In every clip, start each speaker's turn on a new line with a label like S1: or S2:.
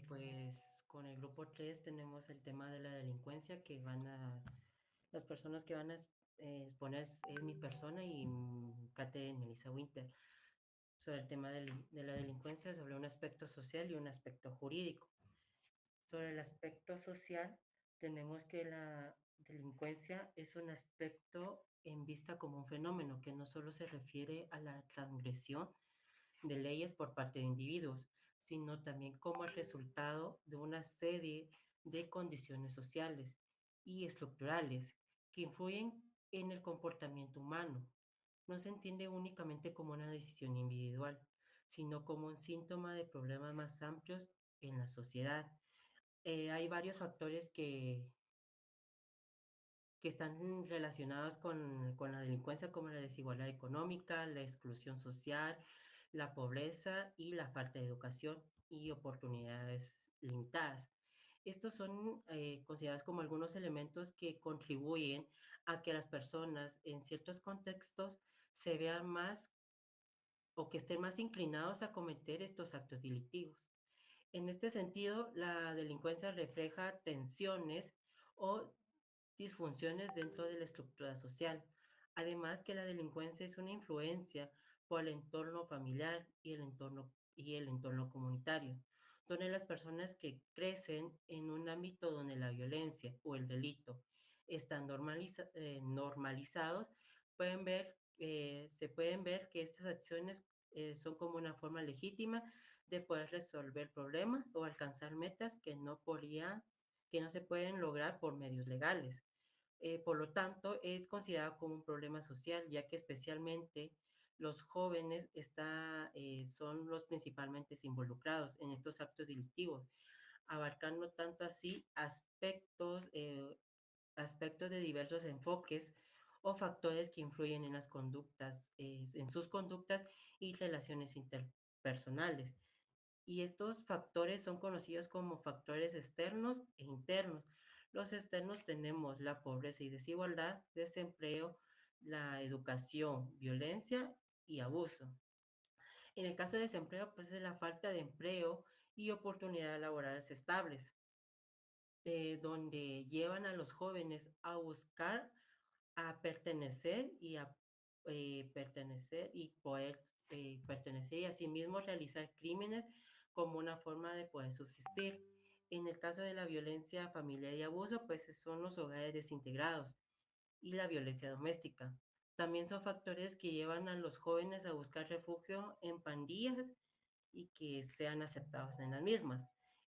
S1: Pues con el grupo 3 tenemos el tema de la delincuencia las personas que van a exponer es mi persona y Kate Melissa Winter sobre el tema de la delincuencia, sobre un aspecto social y un aspecto jurídico. Sobre el aspecto social, tenemos que la delincuencia es un aspecto en vista como un fenómeno que no solo se refiere a la transgresión de leyes por parte de individuos, sino también como el resultado de una serie de condiciones sociales y estructurales que influyen en el comportamiento humano. No se entiende únicamente como una decisión individual, sino como un síntoma de problemas más amplios en la sociedad. Hay varios factores que están relacionados con la delincuencia, como la desigualdad económica, la exclusión social, la pobreza y la falta de educación y oportunidades limitadas. Estos son considerados como algunos elementos que contribuyen a que las personas en ciertos contextos se vean más o que estén más inclinados a cometer estos actos delictivos. En este sentido, la delincuencia refleja tensiones o disfunciones dentro de la estructura social. Además que la delincuencia es una influencia por el entorno familiar y el entorno comunitario, donde las personas que crecen en un ámbito donde la violencia o el delito están normalizados, se pueden ver que estas acciones son como una forma legítima de poder resolver problemas o alcanzar metas que no se pueden lograr por medios legales. Por lo tanto, es considerado como un problema social, ya que especialmente los jóvenes son los principalmente involucrados en estos actos delictivos, abarcando tanto así aspectos de diversos enfoques o factores que influyen en las conductas, en sus conductas y relaciones interpersonales. Y estos factores son conocidos como factores externos e internos. Los externos tenemos la pobreza y desigualdad, desempleo, la educación, violencia y abuso. En el caso de desempleo, pues es la falta de empleo y oportunidades laborales estables, donde llevan a los jóvenes a buscar a pertenecer y poder pertenecer y asimismo realizar crímenes como una forma de poder subsistir. En el caso de la violencia familiar y abuso, pues son los hogares desintegrados y la violencia doméstica. También son factores que llevan a los jóvenes a buscar refugio en pandillas y que sean aceptados en las mismas.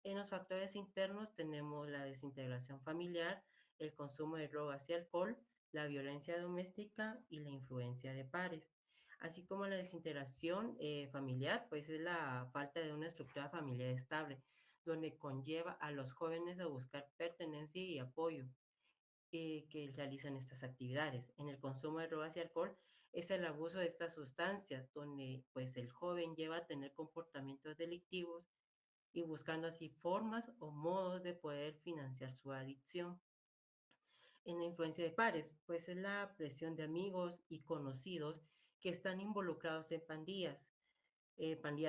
S1: En los factores internos tenemos la desintegración familiar, el consumo de drogas y alcohol, la violencia doméstica y la influencia de pares. Así como la desintegración familiar, pues es la falta de una estructura familiar estable, donde conlleva a los jóvenes a buscar pertenencia y apoyo que realizan estas actividades. En el consumo de drogas y alcohol es el abuso de estas sustancias, donde pues el joven lleva a tener comportamientos delictivos y buscando así formas o modos de poder financiar su adicción. En la influencia de pares, pues es la presión de amigos y conocidos que están involucrados en pandillas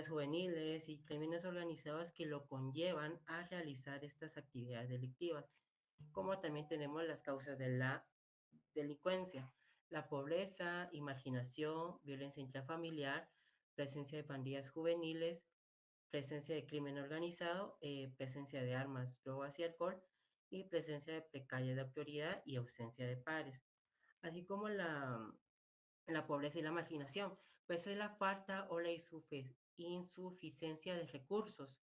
S1: juveniles y crímenes organizados que lo conllevan a realizar estas actividades delictivas, como también tenemos las causas de la delincuencia, la pobreza y marginación, violencia intrafamiliar, presencia de pandillas juveniles, presencia de crimen organizado, presencia de armas, drogas y alcohol, y presencia de precariedad de autoridad y ausencia de pares, así como la pobreza y la marginación, pues es la falta o la insuficiencia de recursos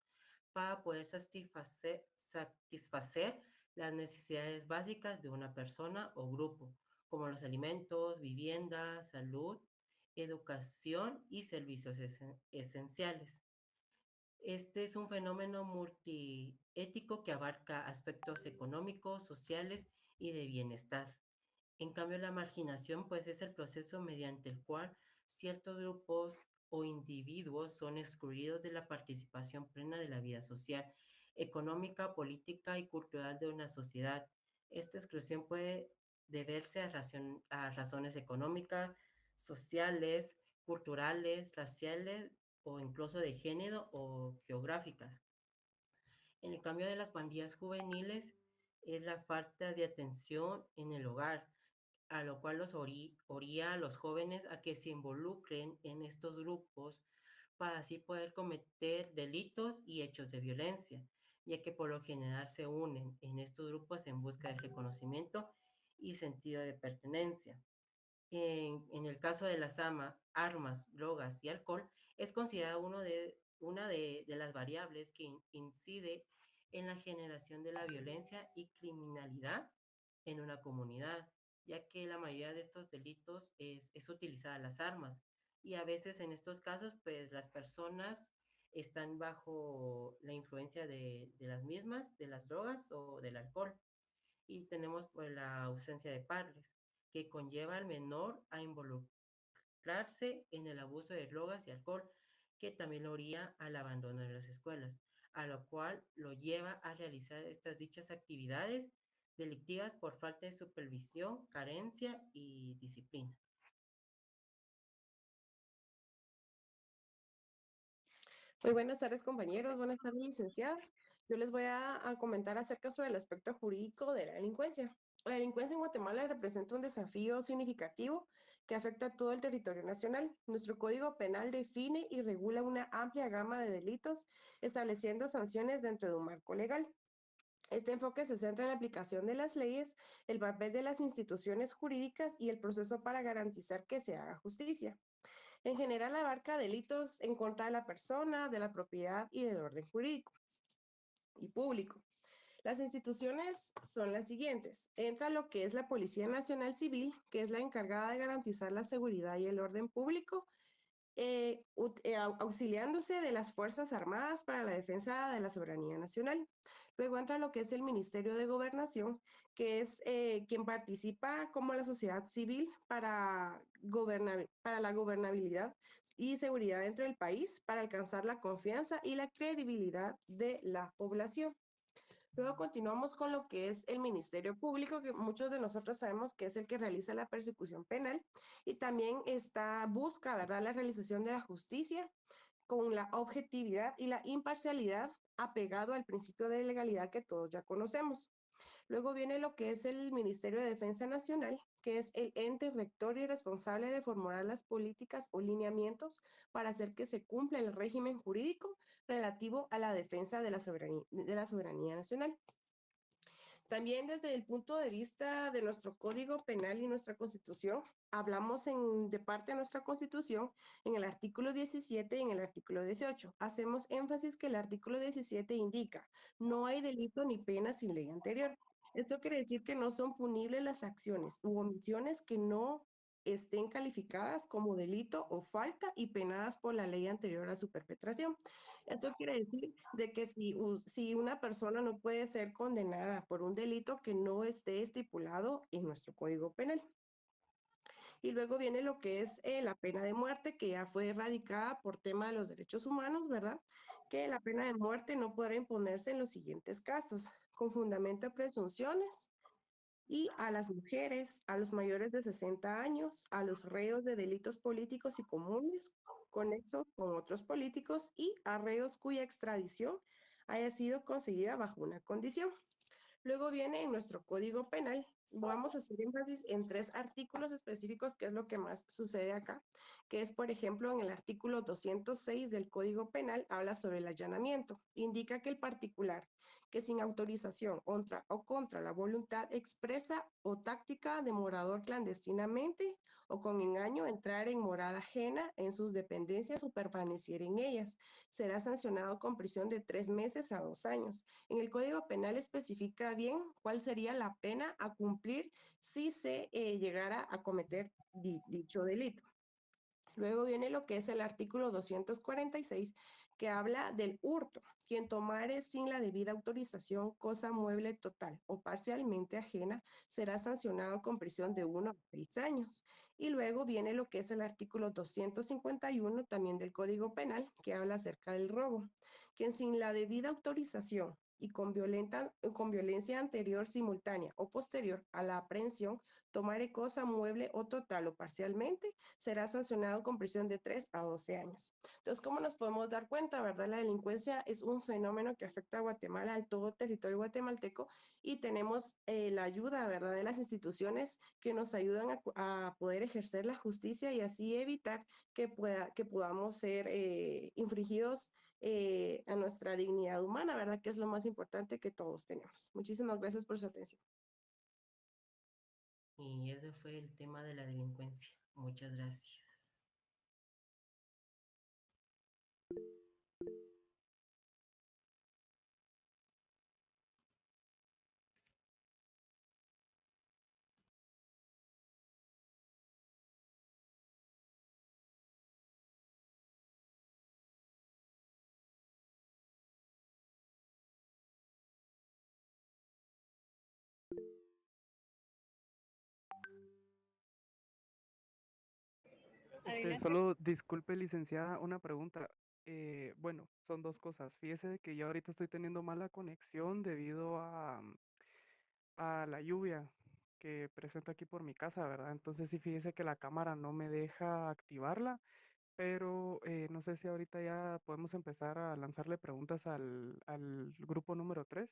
S1: para poder satisfacer las necesidades básicas de una persona o grupo, como los alimentos, vivienda, salud, educación y servicios esenciales. Este es un fenómeno multiético que abarca aspectos económicos, sociales y de bienestar. En cambio, la marginación, pues, es el proceso mediante el cual ciertos grupos o individuos son excluidos de la participación plena de la vida social, económica, política y cultural de una sociedad. Esta exclusión puede deberse a razones económicas, sociales, culturales, raciales o incluso de género o geográficas. En el cambio de las pandillas juveniles es la falta de atención en el hogar, a lo cual oría a los jóvenes a que se involucren en estos grupos para así poder cometer delitos y hechos de violencia, ya que por lo general se unen en estos grupos en busca de reconocimiento y sentido de pertenencia. En el caso de las armas, drogas y alcohol, es considerada una de las variables que incide en la generación de la violencia y criminalidad en una comunidad, ya que la mayoría de estos delitos es utilizar las armas. Y a veces en estos casos, pues las personas están bajo la influencia de las mismas, de las drogas o del alcohol. Y tenemos pues la ausencia de padres, que conlleva al menor a involucrarse en el abuso de drogas y alcohol, que también lo haría al abandono de las escuelas, a lo cual lo lleva a realizar estas dichas actividades delictivas por falta de supervisión, carencia y disciplina.
S2: Muy buenas tardes, compañeros. Buenas tardes, licenciada. Yo les voy a comentar acerca sobre el aspecto jurídico de la delincuencia. La delincuencia en Guatemala representa un desafío significativo que afecta a todo el territorio nacional. Nuestro Código Penal define y regula una amplia gama de delitos, estableciendo sanciones dentro de un marco legal. Este enfoque se centra en la aplicación de las leyes, el papel de las instituciones jurídicas y el proceso para garantizar que se haga justicia. En general abarca delitos en contra de la persona, de la propiedad y del orden jurídico y público. Las instituciones son las siguientes. Entra lo que es la Policía Nacional Civil, que es la encargada de garantizar la seguridad y el orden público, auxiliándose de las Fuerzas Armadas para la defensa de la soberanía nacional. Luego entra lo que es el Ministerio de Gobernación, que es quien participa como la sociedad civil para la gobernabilidad y seguridad dentro del país, para alcanzar la confianza y la credibilidad de la población. Luego continuamos con lo que es el Ministerio Público, que muchos de nosotros sabemos que es el que realiza la persecución penal y también busca, ¿verdad?, la realización de la justicia con la objetividad y la imparcialidad apegado al principio de legalidad que todos ya conocemos. Luego viene lo que es el Ministerio de Defensa Nacional, que es el ente rector y responsable de formular las políticas o lineamientos para hacer que se cumpla el régimen jurídico relativo a la defensa de la soberanía nacional. También desde el punto de vista de nuestro Código Penal y nuestra Constitución, hablamos de parte de nuestra Constitución en el artículo 17 y en el artículo 18. Hacemos énfasis que el artículo 17 indica, no hay delito ni pena sin ley anterior. Esto quiere decir que no son punibles las acciones u omisiones que no estén calificadas como delito o falta y penadas por la ley anterior a su perpetración. Eso quiere decir de que si una persona no puede ser condenada por un delito que no esté estipulado en nuestro Código Penal. Y luego viene lo que es la pena de muerte, que ya fue erradicada por tema de los derechos humanos, ¿verdad? Que la pena de muerte no podrá imponerse en los siguientes casos, con fundamento de presunciones, y a las mujeres, a los mayores de 60 años, a los reos de delitos políticos y comunes conexos con otros políticos y a reos cuya extradición haya sido conseguida bajo una condición. Luego viene en nuestro Código Penal, vamos a hacer énfasis en tres artículos específicos, que es lo que más sucede acá, que es, por ejemplo, en el artículo 206 del Código Penal, habla sobre el allanamiento. Indica que el particular que sin autorización contra la voluntad expresa o táctica de morador clandestinamente o con engaño entrar en morada ajena en sus dependencias o permanecer en ellas, será sancionado con prisión de 3 meses a 2 años. En el Código Penal especifica bien cuál sería la pena a cumplir si se llegara a cometer dicho delito. Luego viene lo que es el artículo 246, que habla del hurto. Quien tomare sin la debida autorización cosa mueble total o parcialmente ajena será sancionado con prisión de 1 a 6 años. Y luego viene lo que es el artículo 251 también del Código Penal, que habla acerca del robo. quien sin la debida autorización y con violencia anterior, simultánea o posterior a la aprehensión, tomare cosa, mueble o total o parcialmente, será sancionado con prisión de 3 a 12 años. Entonces, ¿cómo nos podemos dar cuenta, verdad? La delincuencia es un fenómeno que afecta a Guatemala, al todo territorio guatemalteco, y tenemos la ayuda, ¿verdad?, de las instituciones que nos ayudan a poder ejercer la justicia y así evitar que podamos ser infringidos a nuestra dignidad humana, ¿verdad? Que es lo más importante que todos tenemos. Muchísimas gracias por su atención.
S1: Y ese fue el tema de la delincuencia. Muchas gracias.
S3: Adelante.
S4: Solo disculpe, licenciada, una pregunta. Bueno, son dos cosas. Fíjese de que yo ahorita estoy teniendo mala conexión debido a la lluvia que presento aquí por mi casa, ¿verdad? Entonces sí, fíjese que la cámara no me deja activarla, pero no sé si ahorita ya podemos empezar a lanzarle preguntas al grupo número 3.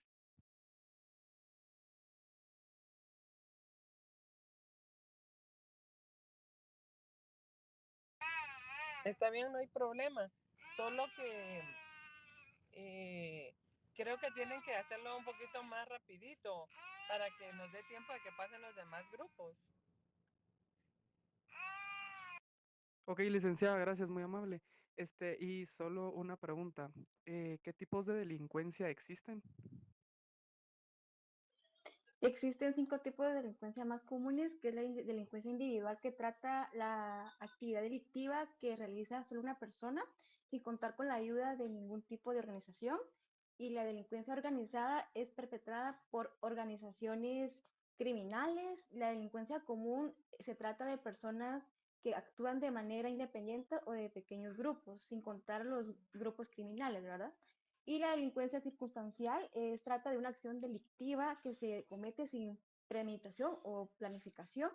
S3: Está bien, no hay problema. Solo que creo que tienen que hacerlo un poquito más rapidito para que nos dé tiempo de que pasen los demás grupos.
S4: Ok, licenciada, gracias, muy amable. Y solo una pregunta. ¿Qué tipos de delincuencia existen?
S5: Existen 5 tipos de delincuencia más comunes, que es la delincuencia individual, que trata la actividad delictiva que realiza solo una persona sin contar con la ayuda de ningún tipo de organización. Y la delincuencia organizada es perpetrada por organizaciones criminales. La delincuencia común se trata de personas que actúan de manera independiente o de pequeños grupos, sin contar los grupos criminales, ¿verdad? Y la delincuencia circunstancial trata de una acción delictiva que se comete sin premeditación o planificación.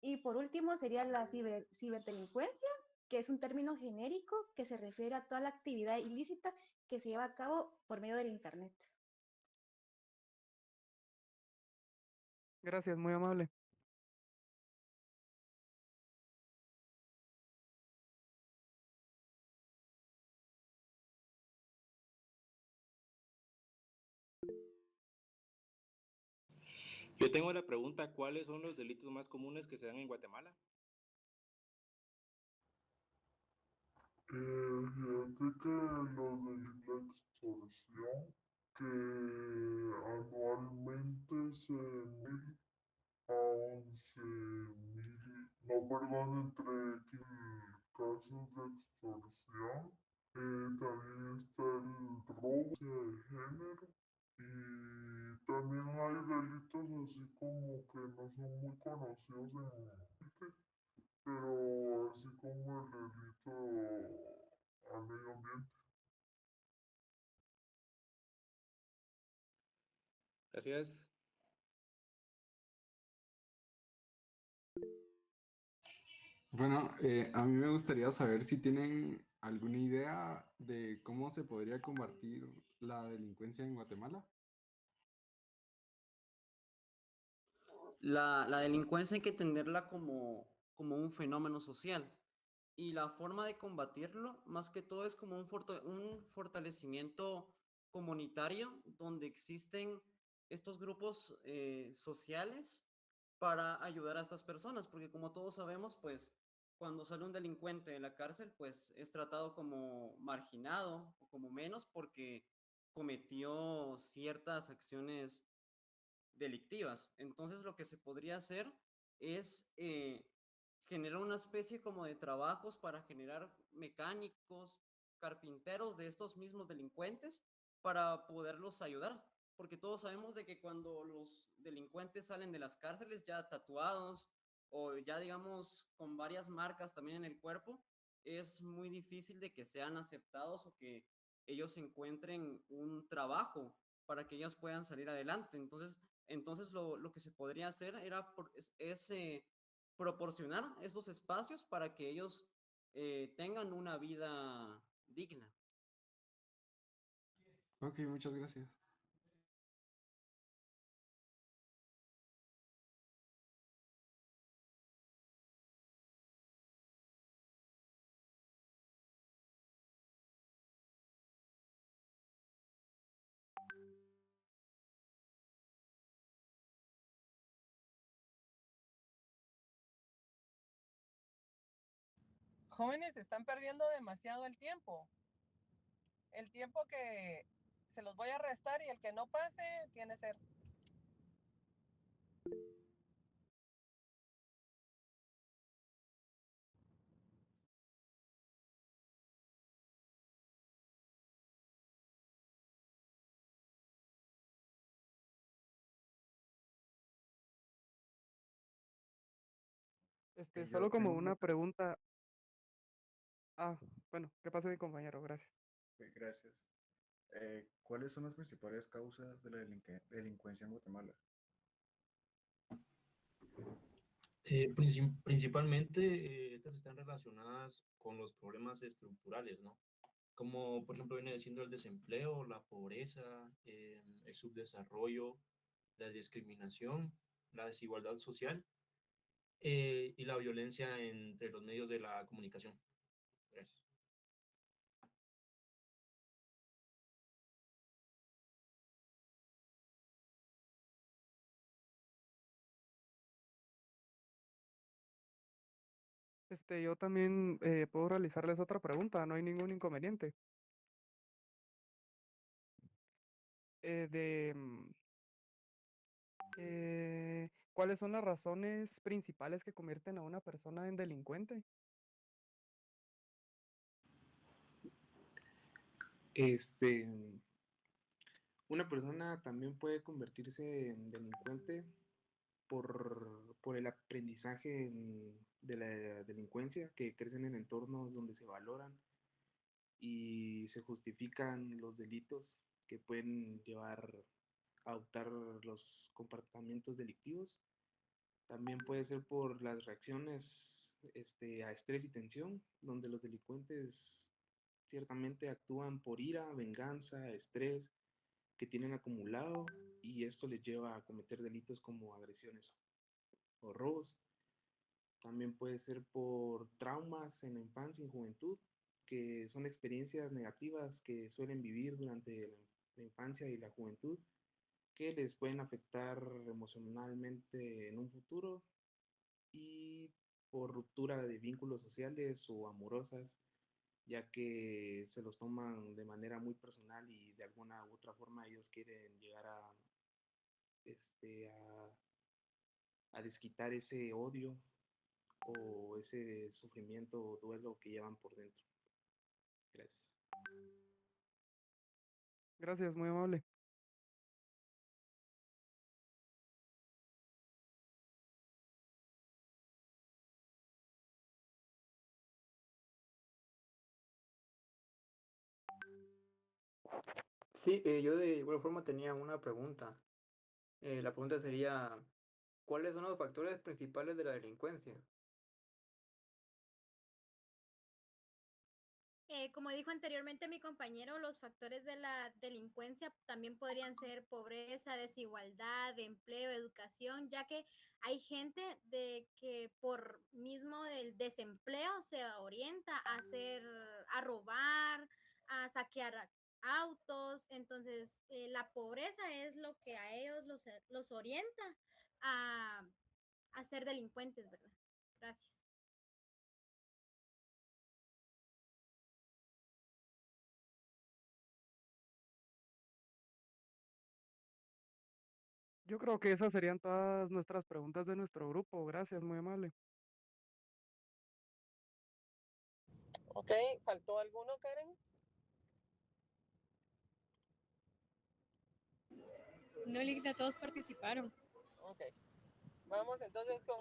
S5: Y por último sería la ciberdelincuencia, que es un término genérico que se refiere a toda la actividad ilícita que se lleva a cabo por medio del Internet.
S4: Gracias, muy amable.
S6: Yo tengo la pregunta, ¿cuáles son los delitos más comunes que se dan en Guatemala?
S7: Fíjate que los delitos de extorsión, que anualmente se 1.000 a 11.000, no, perdón, entre 15 casos de extorsión. También está el robo de género. Y también hay delitos así como que no son muy conocidos pero así como el delito al medio ambiente.
S6: Gracias.
S8: Bueno, a mí me gustaría saber si tienen alguna idea de cómo se podría combatir la delincuencia en Guatemala.
S9: La delincuencia hay que entenderla como un fenómeno social y la forma de combatirlo, más que todo, es como un fortalecimiento comunitario donde existen estos grupos sociales para ayudar a estas personas, porque como todos sabemos, pues cuando sale un delincuente de la cárcel, pues es tratado como marginado o como menos porque cometió ciertas acciones delictivas. Entonces lo que se podría hacer es generar una especie como de trabajos para generar mecánicos, carpinteros de estos mismos delincuentes para poderlos ayudar. Porque todos sabemos de que cuando los delincuentes salen de las cárceles ya tatuados o ya digamos con varias marcas también en el cuerpo, es muy difícil de que sean aceptados o que ellos encuentren un trabajo para que ellos puedan salir adelante. Entonces lo que se podría hacer es proporcionar esos espacios para que ellos tengan una vida digna.
S8: Ok, muchas gracias.
S3: Jóvenes están perdiendo demasiado el tiempo. El tiempo que se los voy a restar y el que no pase tiene ser.
S4: Solo
S8: Yo
S4: como
S8: tengo
S4: una pregunta. Ah, bueno, ¿qué pasa mi compañero? Gracias.
S10: Gracias. ¿Cuáles son las principales causas de la delincuencia en Guatemala?
S11: Principalmente estas están relacionadas con los problemas estructurales, ¿no? Como por ejemplo viene siendo el desempleo, la pobreza, el subdesarrollo, la discriminación, la desigualdad social y la violencia entre los medios de la comunicación. Gracias.
S4: Yo también puedo realizarles otra pregunta, no hay ningún inconveniente. Eh, de, mm, ¿Cuáles son las razones principales que convierten a una persona en delincuente?
S6: Este, una persona también puede convertirse en delincuente por el aprendizaje de la delincuencia, que crecen en entornos donde se valoran y se justifican los delitos que pueden llevar a adoptar los comportamientos delictivos. También puede ser por las reacciones a estrés y tensión, donde los delincuentes ciertamente actúan por ira, venganza, estrés que tienen acumulado y esto les lleva a cometer delitos como agresiones o robos. También puede ser por traumas en la infancia y juventud, que son experiencias negativas que suelen vivir durante la infancia y la juventud, que les pueden afectar emocionalmente en un futuro y por ruptura de vínculos sociales o amorosas, ya que se los toman de manera muy personal y de alguna u otra forma ellos quieren llegar a desquitar ese odio o ese sufrimiento o duelo que llevan por dentro. Gracias.
S4: Gracias, muy amable.
S12: Sí, yo de igual forma tenía una pregunta. La pregunta sería, ¿cuáles son los factores principales de la delincuencia?
S13: Como dijo anteriormente mi compañero, los factores de la delincuencia también podrían ser pobreza, desigualdad, empleo, educación, ya que hay gente de que por mismo el desempleo se orienta a hacer, a robar, a saquear autos. Entonces, la pobreza es lo que a ellos los orienta a, a ser delincuentes, ¿verdad? Gracias.
S4: Yo creo que esas serían todas nuestras preguntas de nuestro grupo. Gracias, muy amable.
S3: Ok, ¿faltó alguno, Karen?
S14: No, Ligda, todos participaron.
S3: Ok. Vamos entonces con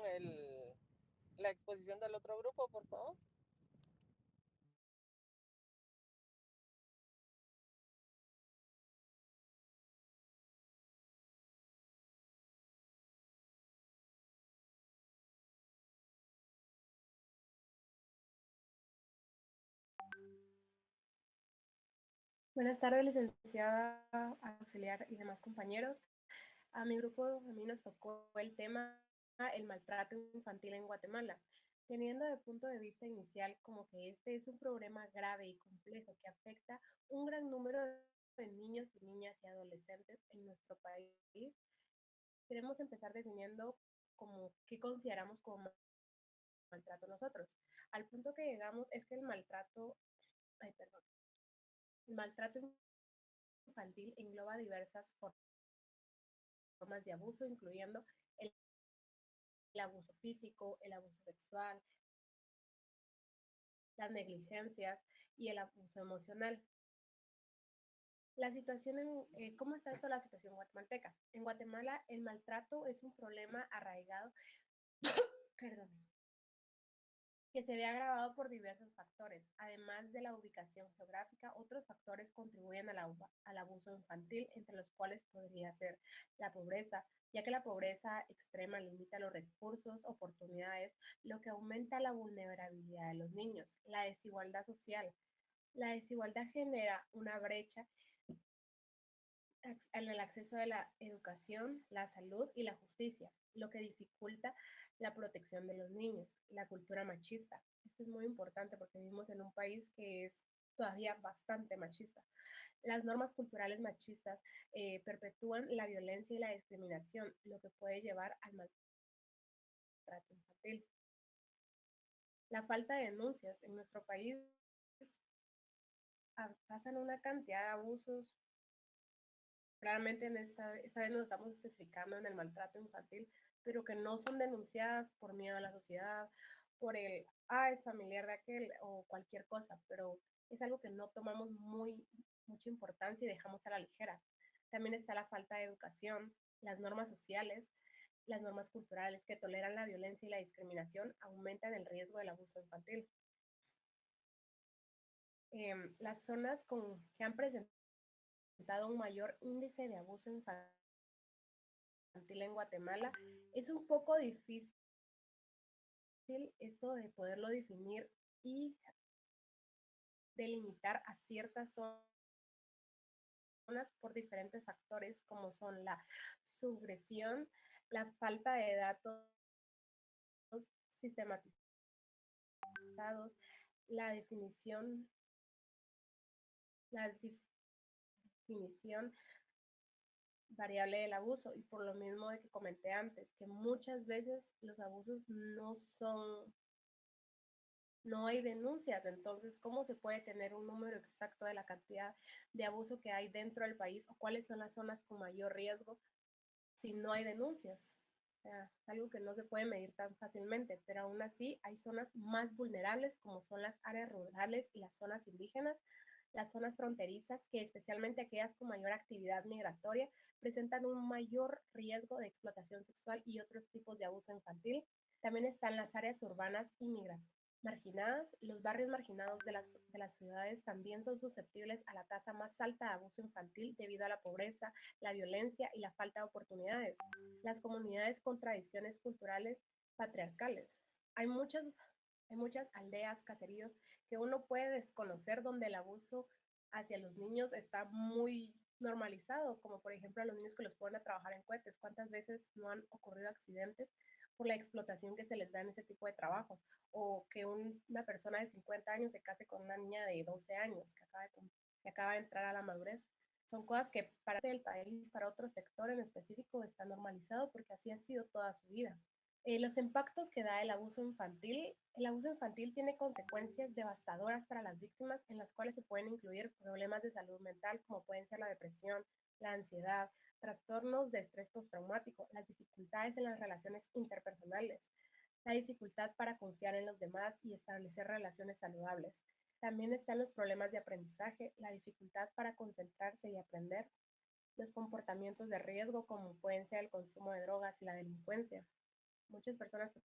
S3: la exposición del otro grupo, por favor.
S15: Buenas tardes, licenciada auxiliar y demás compañeros. A mi grupo, a mí nos tocó el tema el maltrato infantil en Guatemala, teniendo de punto de vista inicial como que este es un problema grave y complejo que afecta un gran número de niños y niñas y adolescentes en nuestro país. Queremos empezar definiendo como qué consideramos como maltrato nosotros. Al punto que llegamos es que ay, perdón, el maltrato infantil engloba diversas formas de abuso, incluyendo el abuso físico, el abuso sexual, las negligencias y el abuso emocional. La situación ¿cómo está esto la situación guatemalteca? En Guatemala el maltrato es un problema arraigado, perdón, que se ve agravado por diversos factores. Además de la ubicación geográfica, otros factores contribuyen al abuso infantil, entre los cuales podría ser la pobreza, ya que la pobreza extrema limita los recursos, oportunidades, lo que aumenta la vulnerabilidad de los niños. La desigualdad social. La desigualdad genera una brecha en el acceso a la educación, la salud y la justicia, lo que dificulta la protección de los niños. La cultura machista. Esto es muy importante porque vivimos en un país que es todavía bastante machista. Las normas culturales machistas perpetúan la violencia y la discriminación, lo que puede llevar al maltrato infantil. La falta de denuncias en nuestro país pasan una cantidad de abusos. Claramente esta vez nos estamos especificando en el maltrato infantil, pero que no son denunciadas por miedo a la sociedad, por es familiar de aquel o cualquier cosa, pero es algo que no tomamos mucha importancia y dejamos a la ligera. También está la falta de educación, las normas sociales, las normas culturales que toleran la violencia y la discriminación aumentan el riesgo del abuso infantil. Las zonas que han presentado un mayor índice de abuso infantil en Guatemala, es un poco difícil esto de poderlo definir y delimitar a ciertas zonas por diferentes factores como son la sugresión, la falta de datos sistematizados, la definición variable del abuso y por lo mismo de que comenté antes, que muchas veces los abusos no hay denuncias, entonces, ¿cómo se puede tener un número exacto de la cantidad de abuso que hay dentro del país o cuáles son las zonas con mayor riesgo si no hay denuncias? O sea, es algo que no se puede medir tan fácilmente, pero aún así hay zonas más vulnerables como son las áreas rurales y las zonas indígenas, las zonas fronterizas, que especialmente aquellas con mayor actividad migratoria presentan un mayor riesgo de explotación sexual y otros tipos de abuso infantil. También están las áreas urbanas y marginadas. Los barrios marginados de las ciudades también son susceptibles a la tasa más alta de abuso infantil debido a la pobreza, la violencia y la falta de oportunidades. Las comunidades con tradiciones culturales patriarcales. Hay muchas aldeas, caseríos que uno puede desconocer donde el abuso hacia los niños está muy normalizado, como por ejemplo a los niños que los ponen a trabajar en cohetes. ¿Cuántas veces no han ocurrido accidentes por la explotación que se les da en ese tipo de trabajos? O que una persona de 50 años se case con una niña de 12 años que acaba de entrar a la madurez. Son cosas que para el país, para otro sector en específico, está normalizado porque así ha sido toda su vida. Los impactos que da el abuso infantil tiene consecuencias devastadoras para las víctimas, en las cuales se pueden incluir problemas de salud mental, como pueden ser la depresión, la ansiedad, trastornos de estrés postraumático, las dificultades en las relaciones interpersonales, la dificultad para confiar en los demás y establecer relaciones saludables. También están los problemas de aprendizaje, la dificultad para concentrarse y aprender, los comportamientos de riesgo, como pueden ser el consumo de drogas y la delincuencia. Muchas personas que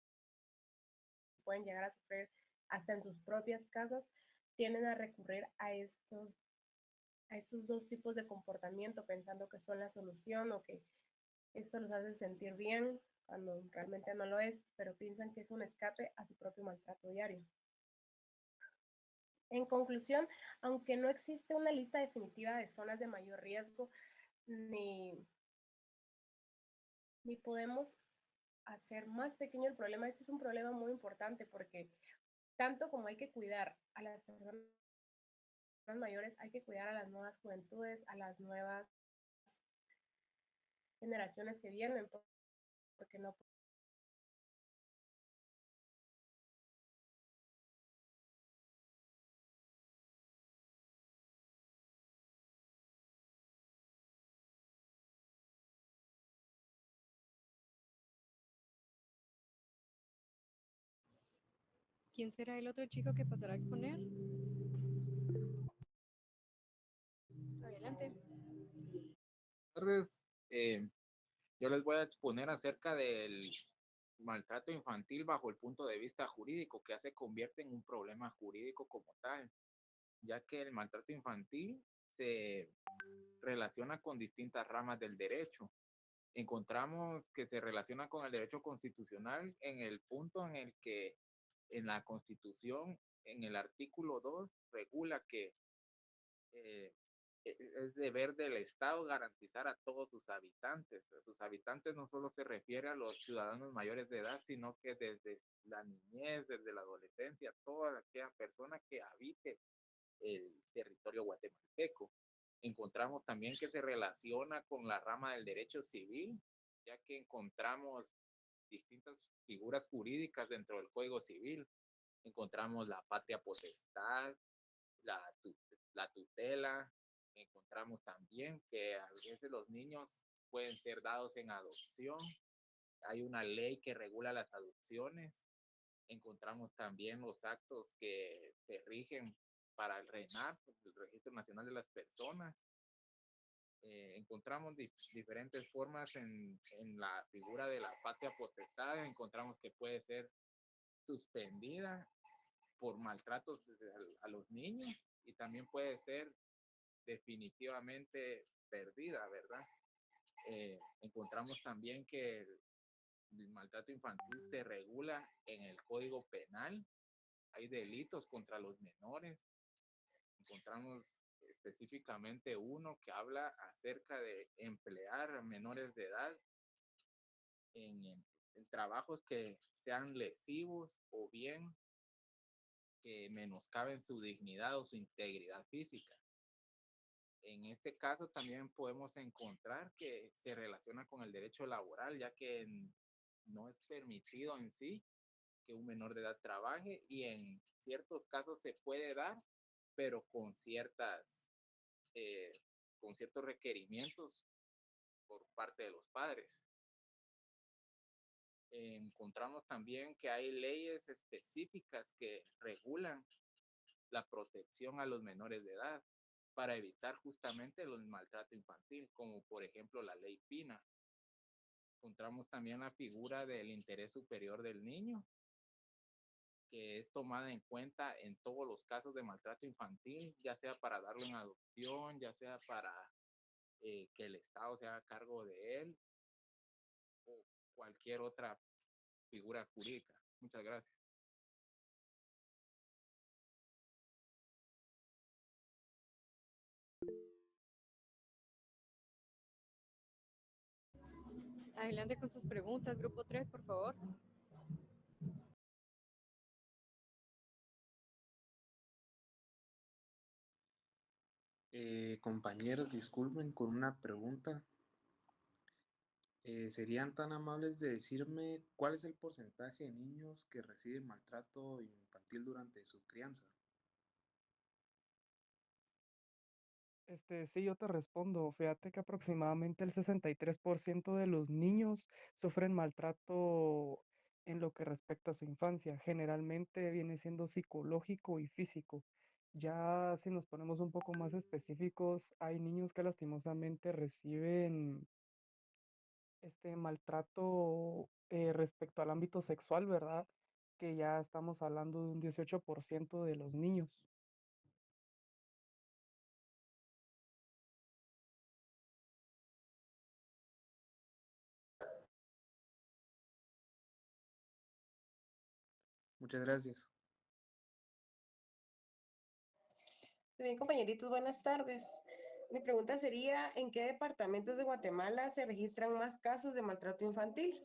S15: pueden llegar a sufrir hasta en sus propias casas tienden a recurrir a estos dos tipos de comportamiento pensando que son la solución o que esto los hace sentir bien cuando realmente no lo es, pero piensan que es un escape a su propio maltrato diario. En conclusión, aunque no existe una lista definitiva de zonas de mayor riesgo, ni, ni podemos hacer más pequeño el problema, este es un problema muy importante porque tanto como hay que cuidar a las personas mayores, hay que cuidar a las nuevas juventudes, a las nuevas generaciones que vienen, porque no.
S14: ¿Quién será el otro chico que pasará a exponer? Adelante.
S16: Tardes. Yo les voy a exponer acerca del maltrato infantil bajo el punto de vista jurídico, que ya se convierte en un problema jurídico como tal, ya que el maltrato infantil se relaciona con distintas ramas del derecho. Encontramos que se relaciona con el derecho constitucional en el punto en el que en la Constitución, en el artículo 2, regula que eh, es deber del Estado garantizar a todos sus habitantes. A sus habitantes no solo se refiere a los ciudadanos mayores de edad, sino que desde la niñez, desde la adolescencia, toda aquella persona que habite el territorio guatemalteco. Encontramos también que se relaciona con la rama del derecho civil, ya que encontramos distintas figuras jurídicas dentro del Código Civil. Encontramos la patria potestad, la, la tutela. Encontramos también que a veces los niños pueden ser dados en adopción. Hay una ley que regula las adopciones. Encontramos también los actos que se rigen para el RENAP, el Registro Nacional de las Personas. Encontramos diferentes formas en la figura de la patria potestad. Encontramos que puede ser suspendida por maltratos a los niños y también puede ser definitivamente perdida, ¿verdad? Encontramos también que el maltrato infantil se regula en el Código Penal. Hay delitos contra los menores. Encontramos específicamente uno que habla acerca de emplear a menores de edad en trabajos que sean lesivos o bien que menoscaben su dignidad o su integridad física. En este caso también podemos encontrar que se relaciona con el derecho laboral, ya que no es permitido en sí que un menor de edad trabaje y en ciertos casos se puede dar, pero con ciertos requerimientos por parte de los padres. Encontramos también que hay leyes específicas que regulan la protección a los menores de edad para evitar justamente el maltrato infantil, como por ejemplo la ley Pina. Encontramos también la figura del interés superior del niño, que es tomada en cuenta en todos los casos de maltrato infantil, ya sea para darle una adopción, ya sea para que el Estado se haga cargo de él o cualquier otra figura jurídica. Muchas gracias.
S14: Adelante con sus preguntas, grupo 3, por favor.
S6: Compañeros, disculpen con una pregunta. ¿Serían tan amables de decirme cuál es el porcentaje de niños que reciben maltrato infantil durante su crianza?
S4: Sí, yo te respondo. Fíjate que aproximadamente el 63% de los niños sufren maltrato en lo que respecta a su infancia. Generalmente viene siendo psicológico y físico. Ya si nos ponemos un poco más específicos, hay niños que lastimosamente reciben este maltrato respecto al ámbito sexual, ¿verdad? Que ya estamos hablando de un 18% de los niños.
S6: Muchas gracias.
S2: Bien, compañeritos, buenas tardes. Mi pregunta sería, ¿en qué departamentos de Guatemala se registran más casos de maltrato infantil?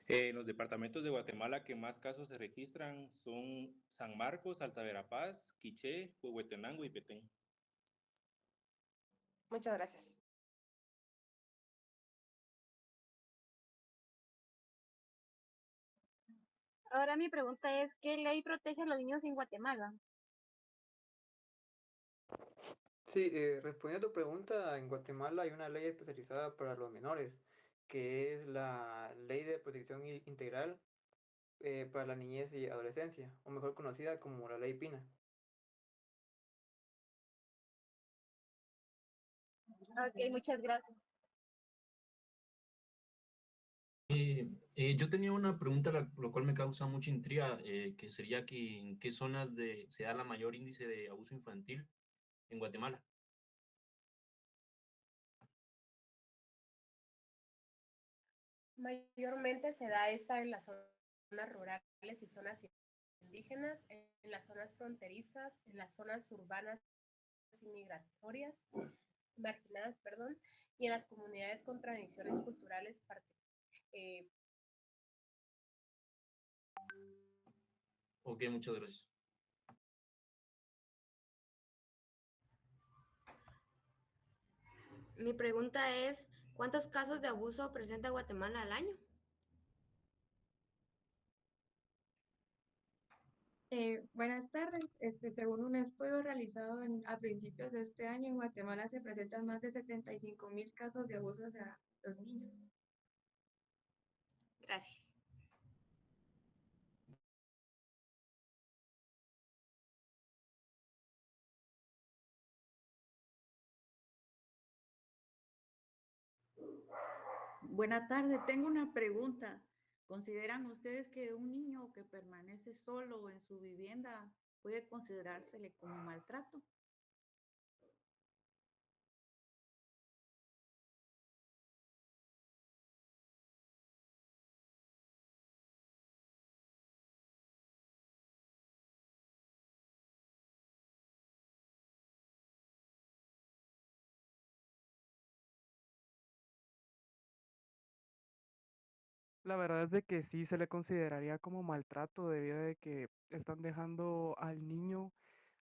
S17: En los departamentos de Guatemala que más casos se registran son San Marcos, Alta Verapaz, Quiché, Huehuetenango y Petén.
S2: Muchas gracias.
S13: Ahora mi pregunta es, ¿qué ley protege a los niños en Guatemala?
S12: Sí, respondiendo a tu pregunta, en Guatemala hay una ley especializada para los menores, que es la Ley de Protección Integral para la Niñez y Adolescencia, o mejor conocida como la Ley Pina.
S13: Ok, muchas gracias.
S11: Yo tenía una pregunta, lo cual me causa mucha intriga, que sería que en qué zonas se da la mayor índice de abuso infantil en Guatemala.
S15: Mayormente se da esta en las zonas rurales y zonas indígenas, en las zonas fronterizas, en las zonas urbanas y migratorias, marginadas, perdón, y en las comunidades con tradiciones culturales eh,
S11: Ok, muchas gracias.
S18: Mi pregunta es, ¿cuántos casos de abuso presenta Guatemala al año?
S19: Buenas tardes. Según un estudio realizado a principios de este año, en Guatemala se presentan más de 75,000 casos de abuso hacia los niños.
S18: Gracias.
S20: Buenas tardes, tengo una pregunta. ¿Consideran ustedes que un niño que permanece solo en su vivienda puede considerársele como maltrato?
S4: La verdad es de que sí se le consideraría como maltrato debido a que están dejando al niño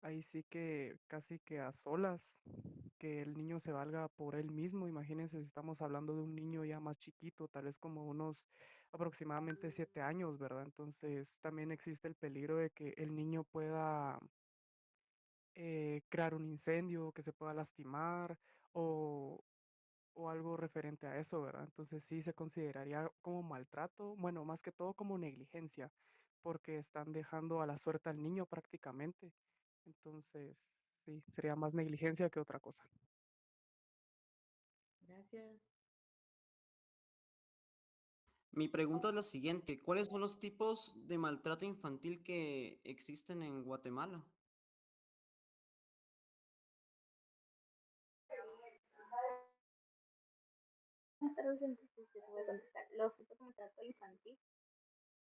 S4: ahí sí que casi que a solas, que el niño se valga por él mismo. Imagínense si estamos hablando de un niño ya más chiquito, tal vez como unos aproximadamente 7 años, ¿verdad? Entonces también existe el peligro de que el niño pueda crear un incendio, que se pueda lastimar o, o algo referente a eso, ¿verdad? Entonces sí se consideraría como maltrato, bueno, más que todo como negligencia, porque están dejando a la suerte al niño prácticamente. Entonces, sí, sería más negligencia que otra cosa.
S20: Gracias.
S9: Mi pregunta es la siguiente, ¿cuáles son los tipos de maltrato infantil que existen en Guatemala?
S5: Buenas tardes, entonces yo te voy a contestar. Los tipos de maltrato infantil,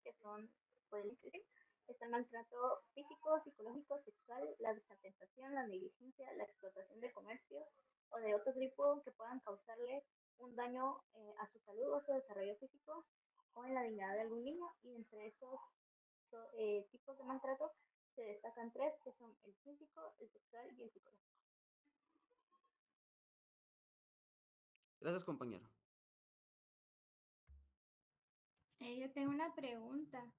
S5: que son, pueden existir, está el maltrato físico, psicológico, sexual, la desatentación, la negligencia, la explotación de comercio o de otro tipo que puedan causarle un daño a su salud o su desarrollo físico o en la dignidad de algún niño. Y entre estos tipos de maltrato se destacan tres, que son el físico, el sexual y el psicológico.
S9: Gracias, compañero.
S13: Yo tengo una pregunta.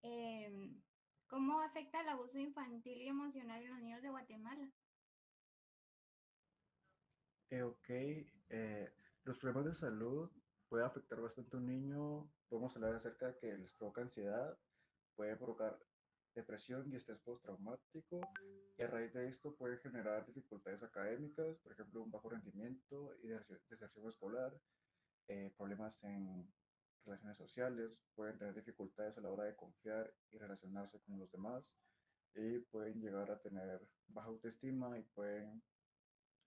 S13: Em, ¿Cómo afecta el abuso infantil y emocional en los niños de Guatemala?
S10: Ok, los problemas de salud pueden afectar bastante a un niño. Podemos hablar acerca de que les provoca ansiedad, puede provocar depresión y estrés postraumático, y a raíz de esto puede generar dificultades académicas, por ejemplo, un bajo rendimiento y deserción escolar, problemas en relaciones sociales, pueden tener dificultades a la hora de confiar y relacionarse con los demás, y pueden llegar a tener baja autoestima y pueden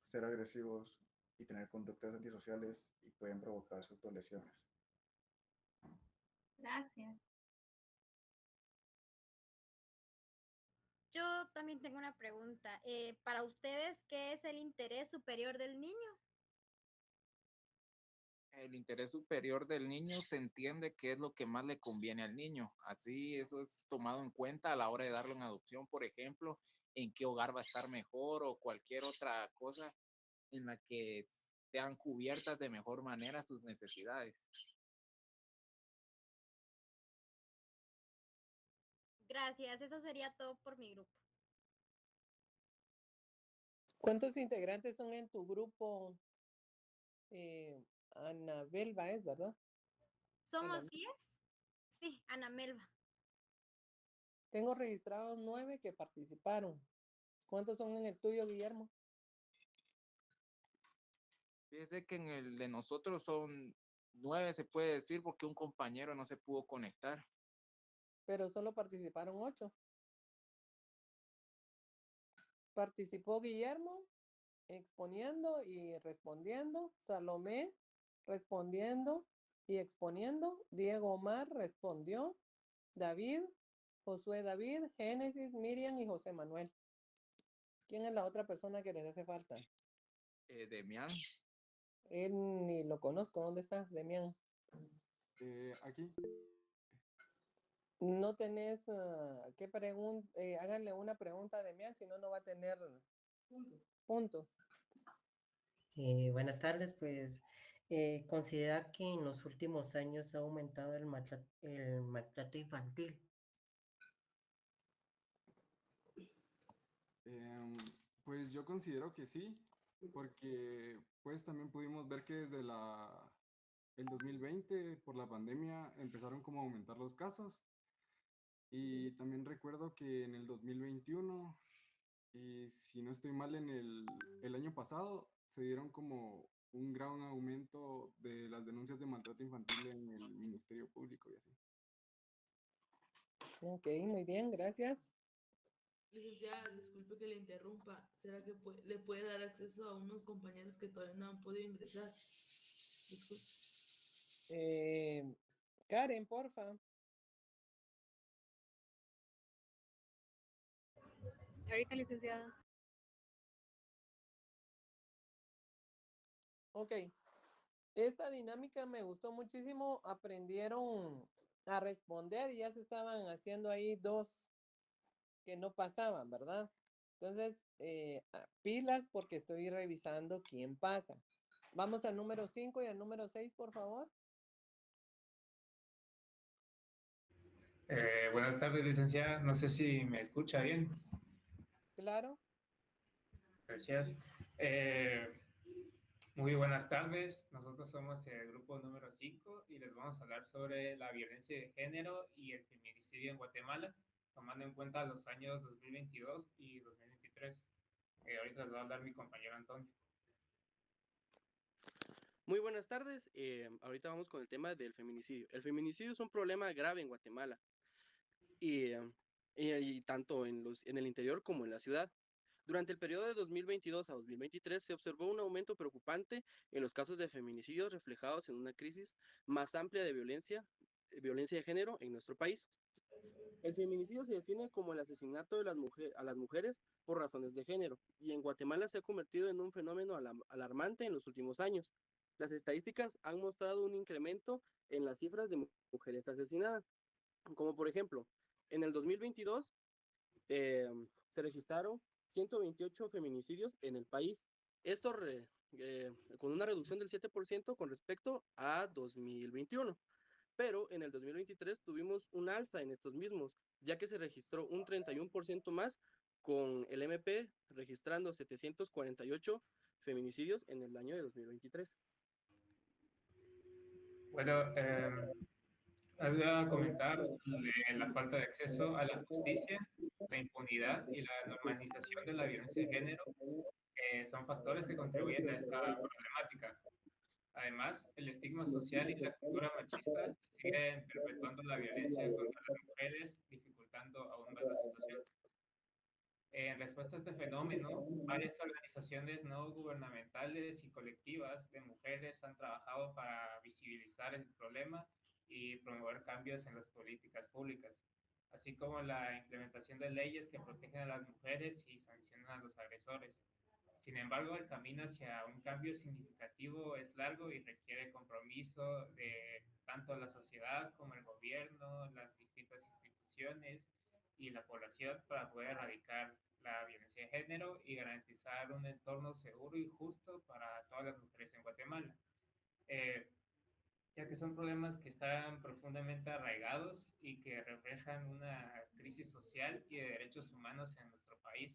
S10: ser agresivos y tener conductas antisociales y pueden provocar autolesiones.
S13: Gracias. Yo también tengo una pregunta. Para ustedes, ¿qué es el interés superior del niño?
S16: El interés superior del niño se entiende que es lo que más le conviene al niño. Así, eso es tomado en cuenta a la hora de darlo en adopción, por ejemplo, en qué hogar va a estar mejor o cualquier otra cosa en la que sean cubiertas de mejor manera sus necesidades.
S13: Gracias, eso sería todo por mi grupo.
S2: ¿Cuántos integrantes son en tu grupo? Anabel Baez, ¿verdad?
S13: ¿Somos
S2: Ana-
S13: 10? Sí, Ana Melba.
S2: Tengo registrados 9 que participaron. ¿Cuántos son en el tuyo, Guillermo?
S16: Fíjese que en el de nosotros son 9, se puede decir, porque un compañero no se pudo conectar.
S2: Pero solo participaron 8. Participó Guillermo exponiendo y respondiendo, Salomé respondiendo y exponiendo, Diego Omar respondió, David, Josué David, Génesis, Miriam y José Manuel. ¿Quién es la otra persona que les hace falta?
S16: Demián.
S2: Él ni lo conozco. ¿Dónde está, Demián?
S8: Aquí.
S2: No tenés, ¿qué pregunta? Háganle una pregunta a Demián, si no, no va a tener puntos.
S1: Buenas tardes, pues considera que en los últimos años ha aumentado el maltrato infantil.
S8: Pues yo considero que sí, porque pues también pudimos ver que desde el 2020, por la pandemia, empezaron como a aumentar los casos. Y también recuerdo que en el 2021, y si no estoy mal, en el año pasado, se dieron como un gran aumento de las denuncias de maltrato infantil en el Ministerio Público y así.
S2: Ok, muy bien, gracias.
S21: Licenciada, disculpe que le interrumpa. ¿Será que le puede dar acceso a unos compañeros que todavía no han podido ingresar? Disculpe.
S2: Karen, porfa.
S14: Ahorita, licenciada.
S2: Ok. Esta dinámica me gustó muchísimo. Aprendieron a responder y ya se estaban haciendo ahí 2 que no pasaban, ¿verdad? Entonces, pilas porque estoy revisando quién pasa. Vamos al número 5 y al número 6, por favor.
S22: Buenas tardes, licenciada. No sé si me escucha bien.
S2: Claro.
S22: Gracias. Muy buenas tardes. Nosotros somos el grupo número 5 y les vamos a hablar sobre la violencia de género y el feminicidio en Guatemala, tomando en cuenta los años 2022 y 2023. Ahorita les va a hablar mi compañero Antonio.
S23: Muy buenas tardes. Ahorita vamos con el tema del feminicidio. El feminicidio es un problema grave en Guatemala y tanto en el interior como en la ciudad. Durante el periodo de 2022 a 2023 se observó un aumento preocupante en los casos de feminicidios reflejados en una crisis más amplia de violencia de género en nuestro país. El feminicidio se define como el asesinato de a las mujeres por razones de género y en Guatemala se ha convertido en un fenómeno alarmante en los últimos años. Las estadísticas han mostrado un incremento en las cifras de mujeres asesinadas, como por ejemplo, en el 2022 se registraron 128 feminicidios en el país. Esto con una reducción del 7% con respecto a 2021. Pero en el 2023 tuvimos un alza en estos mismos, ya que se registró un 31% más, con el MP registrando 748 feminicidios en el año de 2023.
S22: Bueno, les voy a comentar la falta de acceso a la justicia, la impunidad y la normalización de la violencia de género. Son factores que contribuyen a esta problemática. Además, el estigma social y la cultura machista siguen perpetuando la violencia contra las mujeres, dificultando aún más la situación. En respuesta a este fenómeno, varias organizaciones no gubernamentales y colectivas de mujeres han trabajado para visibilizar el problema y promover cambios en las políticas públicas. así como la implementación de leyes que protegen a las mujeres y sancionan a los agresores. Sin embargo, el camino hacia un cambio significativo es largo y requiere compromiso de tanto la sociedad como el gobierno, las distintas instituciones y la población para poder erradicar la violencia de género y garantizar un entorno seguro y justo para todas las mujeres en Guatemala. Eh, ya que son problemas que están profundamente arraigados y que reflejan una crisis social y de derechos humanos en nuestro país.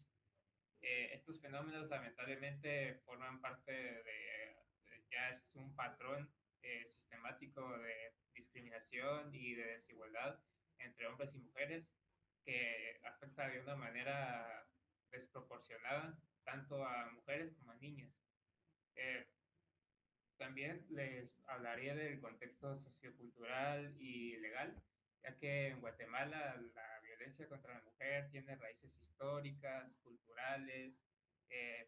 S22: Estos fenómenos lamentablemente forman parte ya es un patrón sistemático de discriminación y de desigualdad entre hombres y mujeres que afecta de una manera desproporcionada tanto a mujeres como a niñas. Eh, También les hablaría del contexto sociocultural y legal, ya que en Guatemala la violencia contra la mujer tiene raíces históricas, culturales,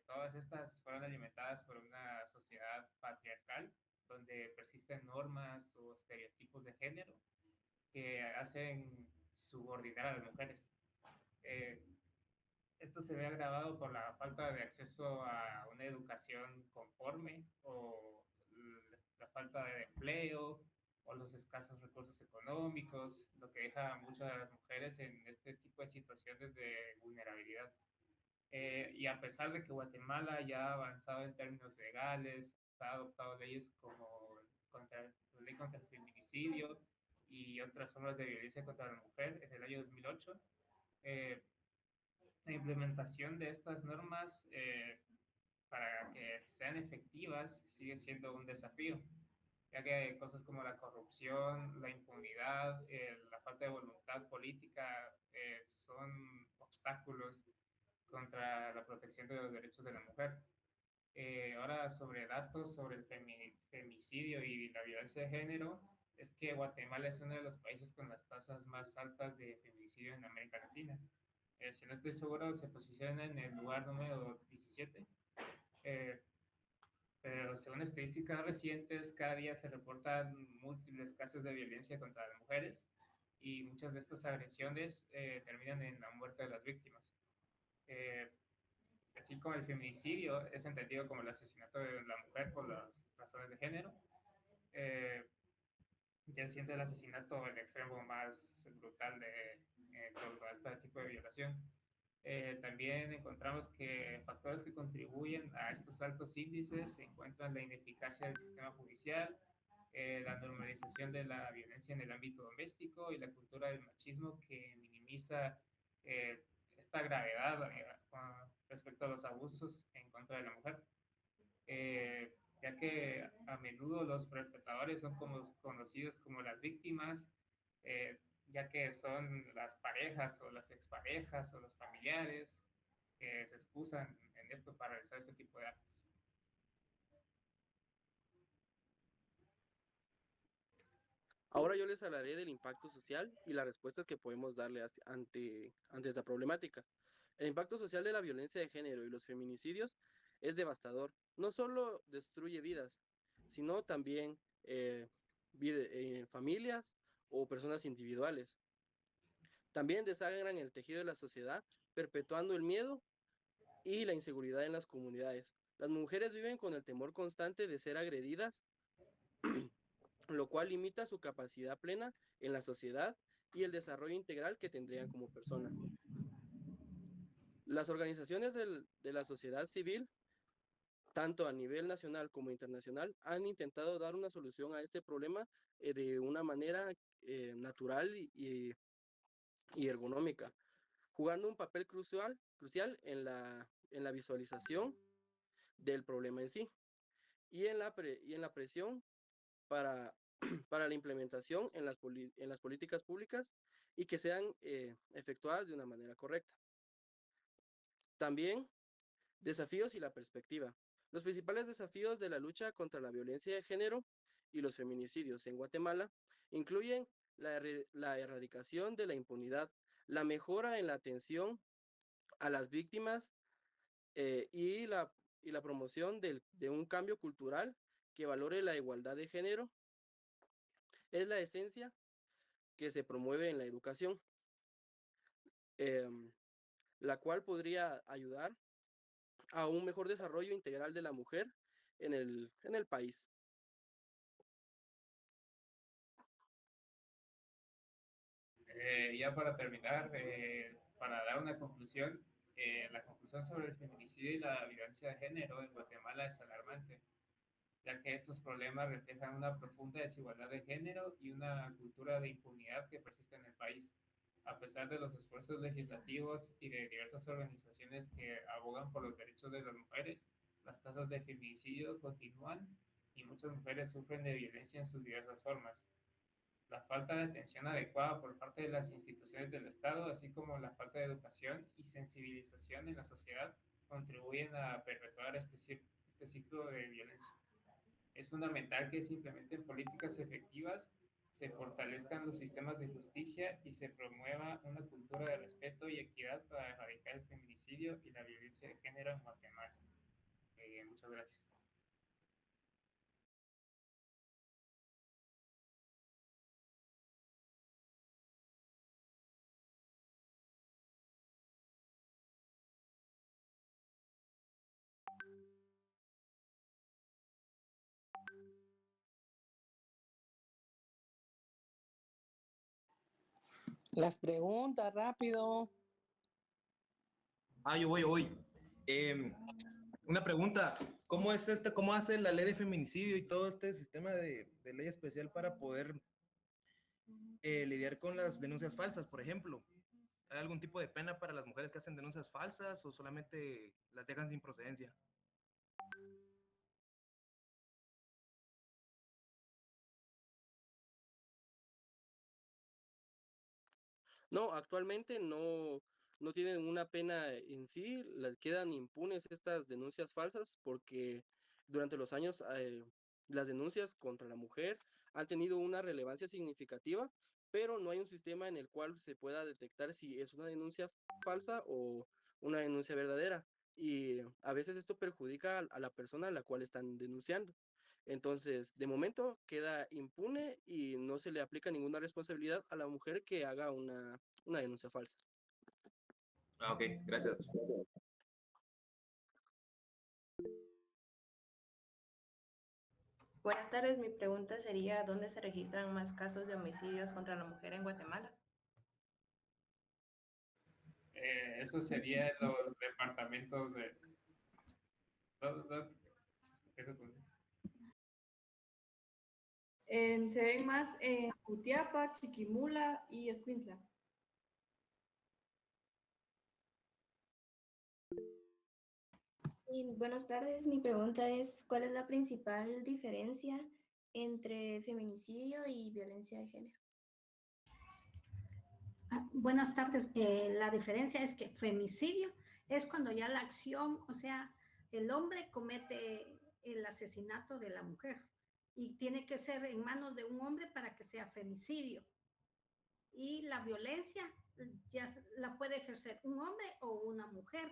S22: todas estas fueron alimentadas por una sociedad patriarcal, donde persisten normas o estereotipos de género que hacen subordinar a las mujeres. Eh, Esto se ve agravado por la falta de acceso a una educación conforme o la falta de empleo o los escasos recursos económicos, lo que deja a muchas mujeres en este tipo de situaciones de vulnerabilidad. Y a pesar de que Guatemala ya ha avanzado en términos legales, ha adoptado leyes como la ley contra el feminicidio y otras formas de violencia contra la mujer en el año 2008, la implementación de estas normas para que sean efectivas sigue siendo un desafío, ya que hay cosas como la corrupción, la impunidad, la falta de voluntad política son obstáculos contra la protección de los derechos de la mujer. Ahora, sobre datos sobre el femicidio y la violencia de género, es que Guatemala es uno de los países con las tasas más altas de feminicidio en América Latina. Si no estoy seguro, se posiciona en el lugar número 17. Pero según estadísticas recientes, cada día se reportan múltiples casos de violencia contra las mujeres y muchas de estas agresiones terminan en la muerte de las víctimas. Así como el feminicidio es entendido como el asesinato de la mujer por las razones de género, ya siendo el asesinato el extremo más brutal de todo este tipo de violación. También encontramos que factores que contribuyen a estos altos índices se encuentran la ineficacia del sistema judicial, la normalización de la violencia en el ámbito doméstico y la cultura del machismo que minimiza esta gravedad respecto a los abusos en contra de la mujer. Ya que a menudo los perpetradores son conocidos como las víctimas, ya que son las parejas o las exparejas o los familiares que se excusan en esto para realizar este tipo de actos.
S23: Ahora yo les hablaré del impacto social y las respuestas que podemos darle ante esta problemática. El impacto social de la violencia de género y los feminicidios es devastador. No solo destruye vidas, sino también familias o personas individuales. También desangran el tejido de la sociedad, perpetuando el miedo y la inseguridad en las comunidades. Las mujeres viven con el temor constante de ser agredidas, lo cual limita su capacidad plena en la sociedad y el desarrollo integral que tendrían como persona. Las organizaciones de la sociedad civil, tanto a nivel nacional como internacional, han intentado dar una solución a este problema de una manera natural y ergonómica, jugando un papel crucial en la visualización del problema en sí y en la presión para la implementación en las políticas públicas y que sean efectuadas de una manera correcta. También, desafíos y la perspectiva. Los principales desafíos de la lucha contra la violencia de género y los feminicidios en Guatemala incluyen la erradicación de la impunidad, la mejora en la atención a las víctimas y la promoción de un cambio cultural que valore la igualdad de género. Es la esencia que se promueve en la educación. la cual podría ayudar a un mejor desarrollo integral de la mujer en el país.
S22: Ya para terminar, para dar una conclusión, la conclusión sobre el feminicidio y la violencia de género en Guatemala es alarmante, ya que estos problemas reflejan una profunda desigualdad de género y una cultura de impunidad que persiste en el país. A pesar de los esfuerzos legislativos y de diversas organizaciones que abogan por los derechos de las mujeres, las tasas de feminicidio continúan y muchas mujeres sufren de violencia en sus diversas formas. La falta de atención adecuada por parte de las instituciones del Estado, así como la falta de educación y sensibilización en la sociedad, contribuyen a perpetuar este ciclo de violencia. Es fundamental que se implementen políticas efectivas, se fortalezcan los sistemas de justicia y se promueva una cultura de respeto y equidad para erradicar el feminicidio y la violencia de género en Guatemala. Muchas gracias.
S3: Las preguntas, rápido.
S6: Yo voy. Una pregunta, ¿cómo es cómo hace la ley de feminicidio y todo este sistema de ley especial para poder lidiar con las denuncias falsas, por ejemplo? ¿Hay algún tipo de pena para las mujeres que hacen denuncias falsas o solamente las dejan sin procedencia?
S23: No, actualmente no tienen una pena en sí, las quedan impunes estas denuncias falsas porque durante los años las denuncias contra la mujer han tenido una relevancia significativa, pero no hay un sistema en el cual se pueda detectar si es una denuncia falsa o una denuncia verdadera. Y a veces esto perjudica a la persona a la cual están denunciando. Entonces, de momento queda impune y no se le aplica ninguna responsabilidad a la mujer que haga una denuncia falsa.
S6: Ok, gracias.
S7: Buenas tardes, mi pregunta sería, ¿dónde se registran más casos de homicidios contra la mujer en Guatemala?
S22: Eso sería en los departamentos de...
S14: Se ven más en Jutiapa, Chiquimula y Escuintla.
S18: Y buenas tardes, mi pregunta es, ¿cuál es la principal diferencia entre feminicidio y violencia de género?
S24: Buenas tardes. La diferencia es que femicidio es cuando ya la acción, o sea, el hombre comete el asesinato de la mujer y tiene que ser en manos de un hombre para que sea femicidio. Y la violencia ya la puede ejercer un hombre o una mujer.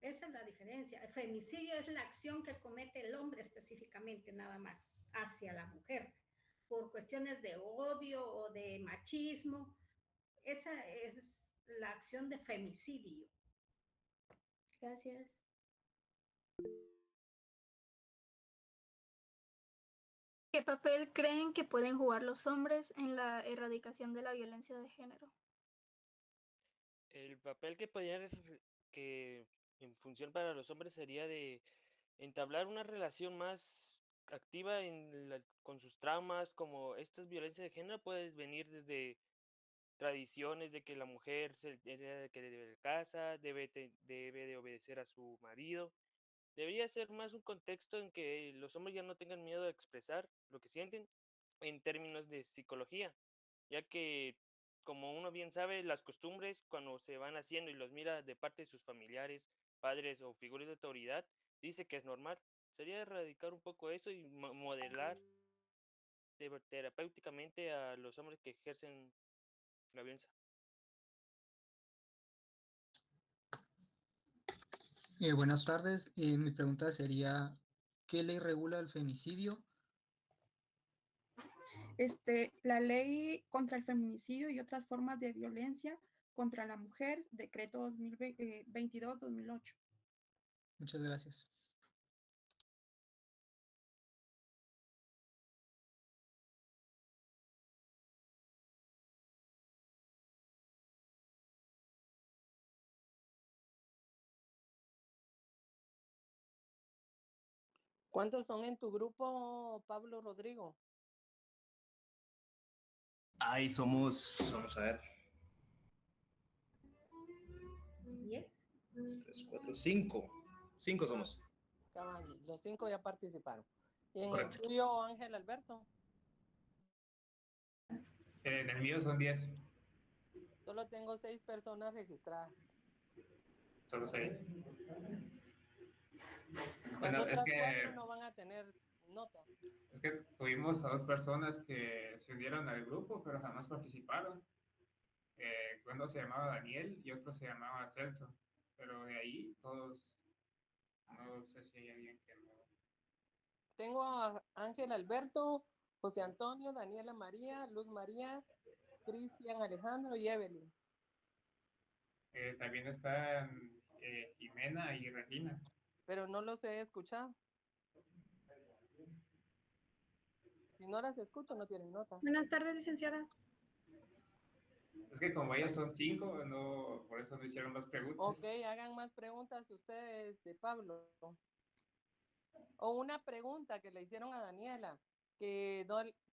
S24: Esa es la diferencia. El femicidio es la acción que comete el hombre específicamente, nada más, hacia la mujer, por cuestiones de odio o de machismo. Esa es la acción de femicidio.
S18: Gracias.
S25: ¿Qué papel creen que pueden jugar los hombres en la erradicación de la violencia de género?
S26: El papel que podría que en función para los hombres sería de entablar una relación más activa con sus traumas, como estas violencias de género pueden venir desde tradiciones de que la mujer debe de casa, debe de obedecer a su marido. Debería ser más un contexto en que los hombres ya no tengan miedo de expresar lo que sienten en términos de psicología, ya que, como uno bien sabe, las costumbres cuando se van haciendo y los mira de parte de sus familiares, padres o figuras de autoridad, dice que es normal. Sería erradicar un poco eso y modelar terapéuticamente a los hombres que ejercen la violencia.
S27: Buenas tardes. Mi pregunta sería, ¿qué ley regula el femicidio?
S25: La ley contra el feminicidio y otras formas de violencia
S4: contra la Mujer, decreto 2022-2008.
S27: Muchas gracias.
S3: ¿Cuántos son en tu grupo, Pablo Rodrigo?
S6: Ahí somos, vamos a ver,
S5: 10.
S6: 3, 4, 5. 5 somos.
S3: Cabal, los 5 ya participaron. ¿Y en
S6: Correcto.
S3: el tuyo, Ángel Alberto?
S22: En el mío son 10,
S3: Solo tengo 6 personas registradas.
S22: solo 6.
S3: Las
S22: Bueno,
S3: otras 4 no van a tener nota.
S22: es que tuvimos a 2 personas que se unieron al grupo, pero jamás participaron. Uno se llamaba Daniel y otro se llamaba Celso. Pero de ahí todos, no sé si hay alguien que no.
S3: Tengo a Ángel Alberto, José Antonio, Daniela María, Luz María, Cristian Alejandro y Evelyn.
S22: También están Jimena y Regina.
S3: Pero no los he escuchado. Si no las escucho, no tienen nota.
S25: Buenas tardes, licenciada.
S22: Es que como ellos son 5, no, por eso no hicieron más preguntas.
S3: Ok, hagan más preguntas ustedes de Pablo. O una pregunta que le hicieron a Daniela, que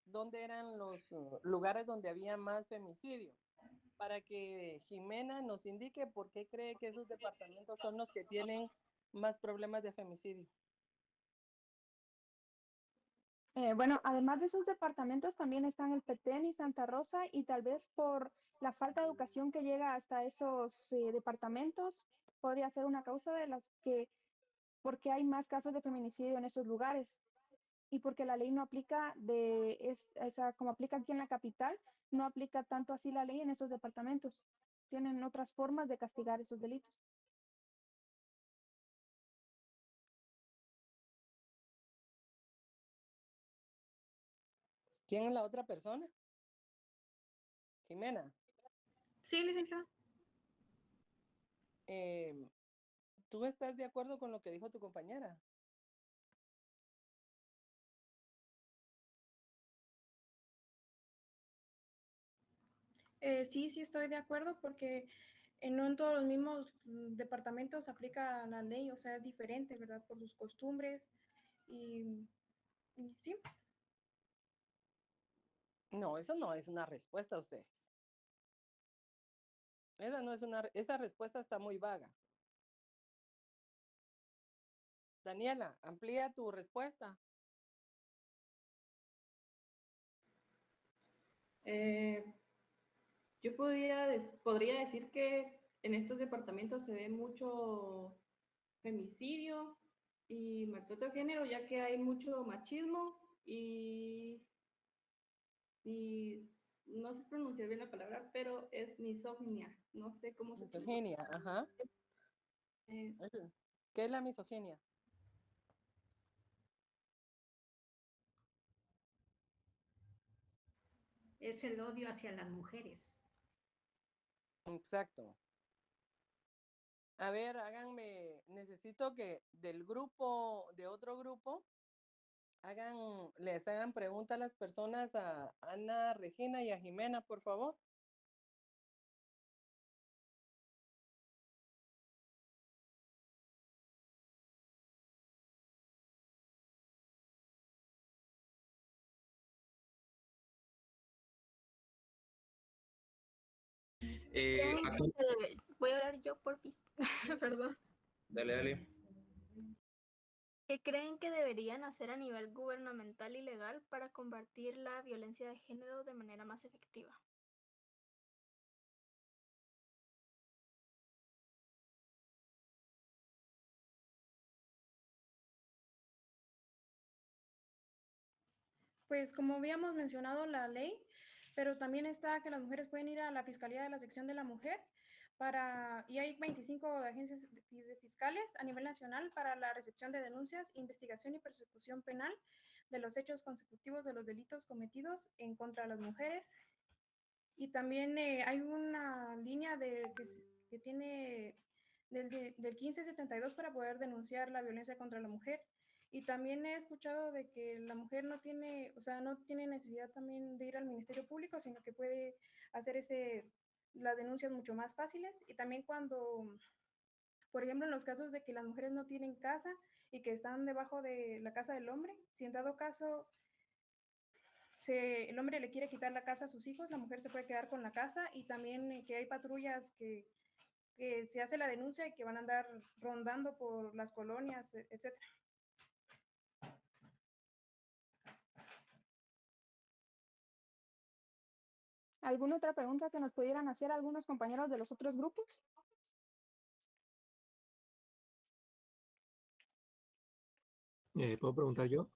S3: dónde eran los lugares donde había más femicidios, para que Jimena nos indique por qué cree que esos departamentos son los que tienen más problemas de femicidio.
S13: Bueno, además de esos departamentos también están el Petén y Santa Rosa, y tal vez por la falta de educación que llega hasta esos departamentos podría ser una causa de las que, porque hay más casos de feminicidio en esos lugares y porque la ley no aplica como aplica aquí en la capital, no aplica tanto así la ley en esos departamentos. Tienen otras formas de castigar esos delitos.
S3: ¿Quién es la otra persona? Jimena.
S25: Sí, licenciada.
S3: ¿Tú estás de acuerdo con lo que dijo tu compañera?
S25: Sí, sí estoy de acuerdo porque no en todos los mismos departamentos aplica la ley, o sea, es diferente, ¿verdad? Por sus costumbres y sí.
S3: No, eso no es una respuesta a ustedes. Esa respuesta está muy vaga. Daniela, amplía tu respuesta.
S11: Yo podría decir que en estos departamentos se ve mucho femicidio y maltrato de género, ya que hay mucho machismo y no sé pronunciar bien la palabra, pero es misoginia. No sé cómo se pronuncia.
S3: Misoginia, ajá. ¿Qué es la misoginia?
S24: Es el odio hacia las mujeres.
S3: Exacto. A ver, necesito que del grupo, de otro grupo, les hagan preguntas a las personas, a Ana, Regina y a Jimena, por favor.
S25: Voy a hablar yo por perdón.
S6: Dale, dale.
S25: ¿Qué creen que deberían hacer a nivel gubernamental y legal para combatir la violencia de género de manera más efectiva? Pues como habíamos mencionado la ley, pero también está que las mujeres pueden ir a la Fiscalía de la Sección de la Mujer y hay 25 agencias de fiscales a nivel nacional para la recepción de denuncias, investigación y persecución penal de los hechos consecutivos de los delitos cometidos en contra de las mujeres Y también hay una línea que tiene del 1572 para poder denunciar la violencia contra la mujer. Y también he escuchado de que la mujer no tiene, o sea, no tiene necesidad también de ir al Ministerio Público, sino que puede hacer las denuncias mucho más fáciles. Y también cuando, por ejemplo, en los casos de que las mujeres no tienen casa y que están debajo de la casa del hombre, si en dado caso el hombre le quiere quitar la casa a sus hijos, la mujer se puede quedar con la casa. Y también que hay patrullas que se hace la denuncia y que van a andar rondando por las colonias, etc.
S4: ¿Alguna otra pregunta que nos pudieran hacer algunos compañeros de los otros grupos?
S9: ¿Puedo preguntar yo?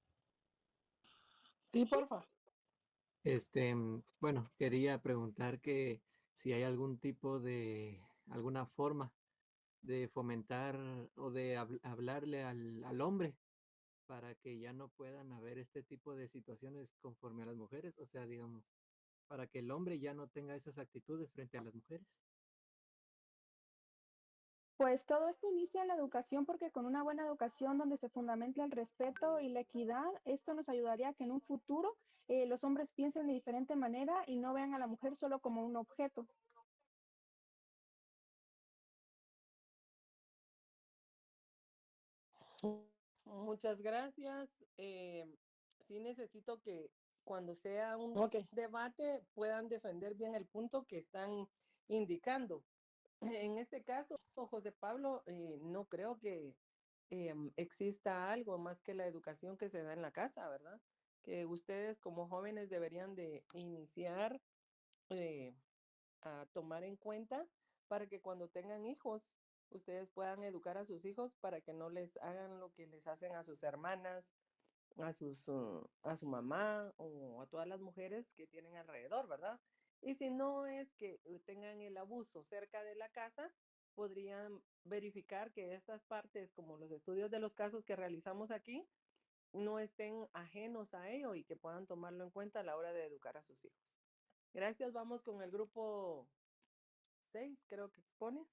S3: Sí, porfa.
S9: Bueno, quería preguntar que si hay algún tipo de, alguna forma de fomentar o de hablarle al hombre para que ya no puedan haber este tipo de situaciones conforme a las mujeres, o sea, digamos, para que el hombre ya no tenga esas actitudes frente a las mujeres.
S4: Pues todo esto inicia en la educación porque con una buena educación donde se fundamenta el respeto y la equidad, esto nos ayudaría a que en un futuro los hombres piensen de diferente manera y no vean a la mujer solo como un objeto.
S3: Muchas gracias. Sí necesito que cuando sea un debate puedan defender bien el punto que están indicando. En este caso, José Pablo, no creo que exista algo más que la educación que se da en la casa, ¿verdad? Que ustedes como jóvenes deberían de iniciar eh, a tomar en cuenta para que cuando tengan hijos, ustedes puedan educar a sus hijos para que no les hagan lo que les hacen a sus hermanas, a su mamá o a todas las mujeres que tienen alrededor, ¿verdad? Y si no es que tengan el abuso cerca de la casa, podrían verificar que estas partes, como los estudios de los casos que realizamos aquí, no estén ajenos a ello y que puedan tomarlo en cuenta a la hora de educar a sus hijos. Gracias, vamos con el grupo 6, creo que expone.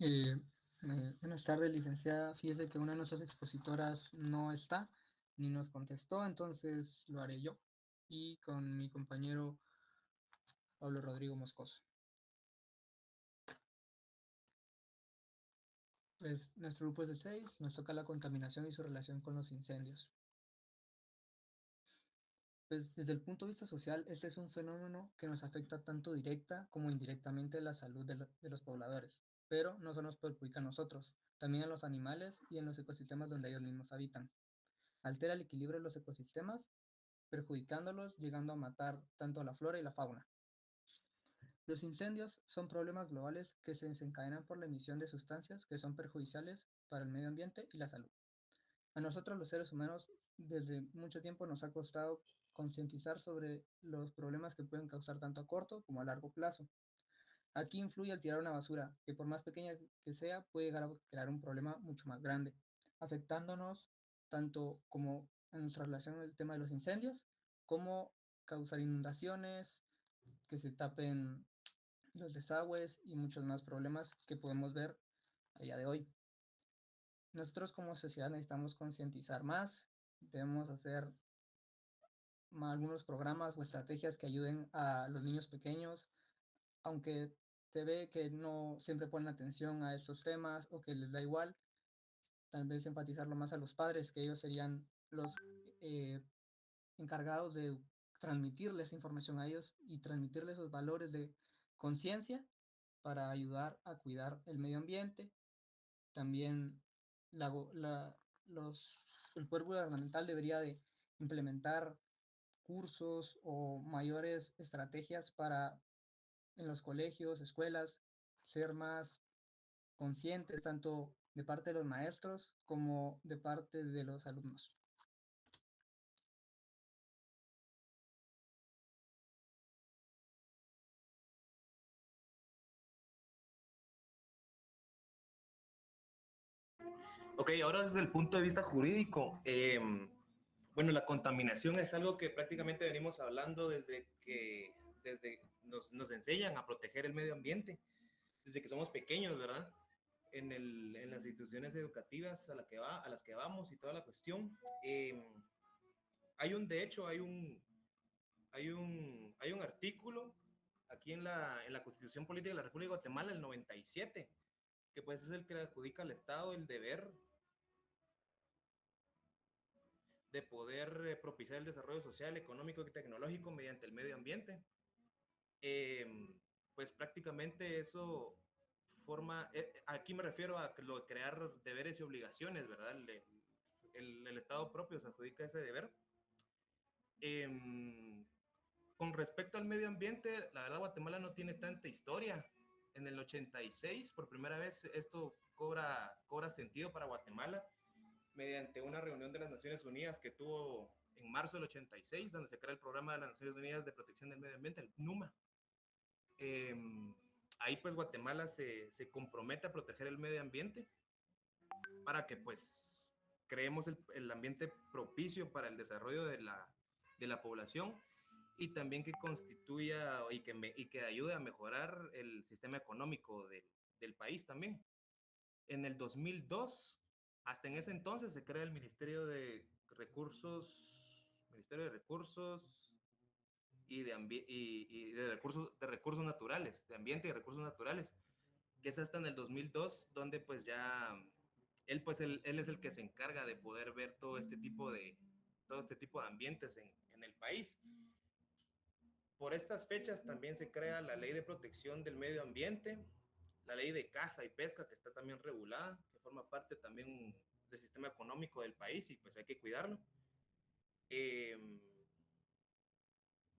S27: Eh, Buenas tardes, licenciada. Fíjese que una de nuestras expositoras no está ni nos contestó, entonces lo haré yo y con mi compañero Pablo Rodrigo Moscoso. Pues nuestro grupo es de 6, nos toca la contaminación y su relación con los incendios. Pues desde el punto de vista social, este es un fenómeno que nos afecta tanto directa como indirectamente la salud de los pobladores, pero no solo nos perjudica a nosotros, también a los animales y en los ecosistemas donde ellos mismos habitan. Altera el equilibrio de los ecosistemas, perjudicándolos, llegando a matar tanto a la flora y la fauna. Los incendios son problemas globales que se desencadenan por la emisión de sustancias que son perjudiciales para el medio ambiente y la salud. A nosotros los seres humanos desde mucho tiempo nos ha costado concientizar sobre los problemas que pueden causar tanto a corto como a largo plazo. Aquí influye el tirar una basura, que por más pequeña que sea, puede llegar a crear un problema mucho más grande, afectándonos tanto como en nuestra relación con el tema de los incendios, como causar inundaciones, que se tapen los desagües y muchos más problemas que podemos ver a día de hoy. Nosotros como sociedad necesitamos concientizar más, debemos hacer algunos programas o estrategias que ayuden a los niños pequeños, aunque te ve que no siempre ponen atención a estos temas o que les da igual, tal vez enfatizarlo más a los padres, que ellos serían los encargados de transmitirles información a ellos y transmitirles esos valores de conciencia para ayudar a cuidar el medio ambiente. También la, la, los, el poder gubernamental debería de implementar cursos o mayores estrategias para en los colegios, escuelas, ser más conscientes, tanto de parte de los maestros como de parte de los alumnos.
S6: Ok, ahora desde el punto de vista jurídico, bueno, la contaminación es algo que prácticamente venimos hablando desde que nos enseñan a proteger el medio ambiente, desde que somos pequeños, ¿verdad? En las instituciones educativas a las que vamos y toda la cuestión. De hecho, hay un artículo aquí en la Constitución Política de la República de Guatemala, el 97, que pues es el que le adjudica al Estado el deber de poder propiciar el desarrollo social, económico y tecnológico mediante el medio ambiente. Pues prácticamente eso forma, aquí me refiero a lo de crear deberes y obligaciones, ¿verdad? El Estado propio se adjudica ese deber. Con respecto al medio ambiente, la verdad Guatemala no tiene tanta historia. En el 86, por primera vez, esto cobra sentido para Guatemala mediante una reunión de las Naciones Unidas que tuvo en marzo del 86, donde se crea el Programa de las Naciones Unidas de Protección del Medio Ambiente, el PNUMA. Ahí pues Guatemala se compromete a proteger el medio ambiente para que pues creemos el ambiente propicio para el desarrollo de la población y también que constituya y que ayude a mejorar el sistema económico del país también. En el 2002, hasta en ese entonces, se crea el Ministerio de Recursos y de recursos naturales, de ambiente y recursos naturales, que es hasta en el 2002, donde pues ya él es el que se encarga de poder ver todo este tipo de ambientes en el país. Por estas fechas también se crea la Ley de Protección del Medio Ambiente, la Ley de Caza y Pesca, que está también regulada, que forma parte también del sistema económico del país y pues hay que cuidarlo.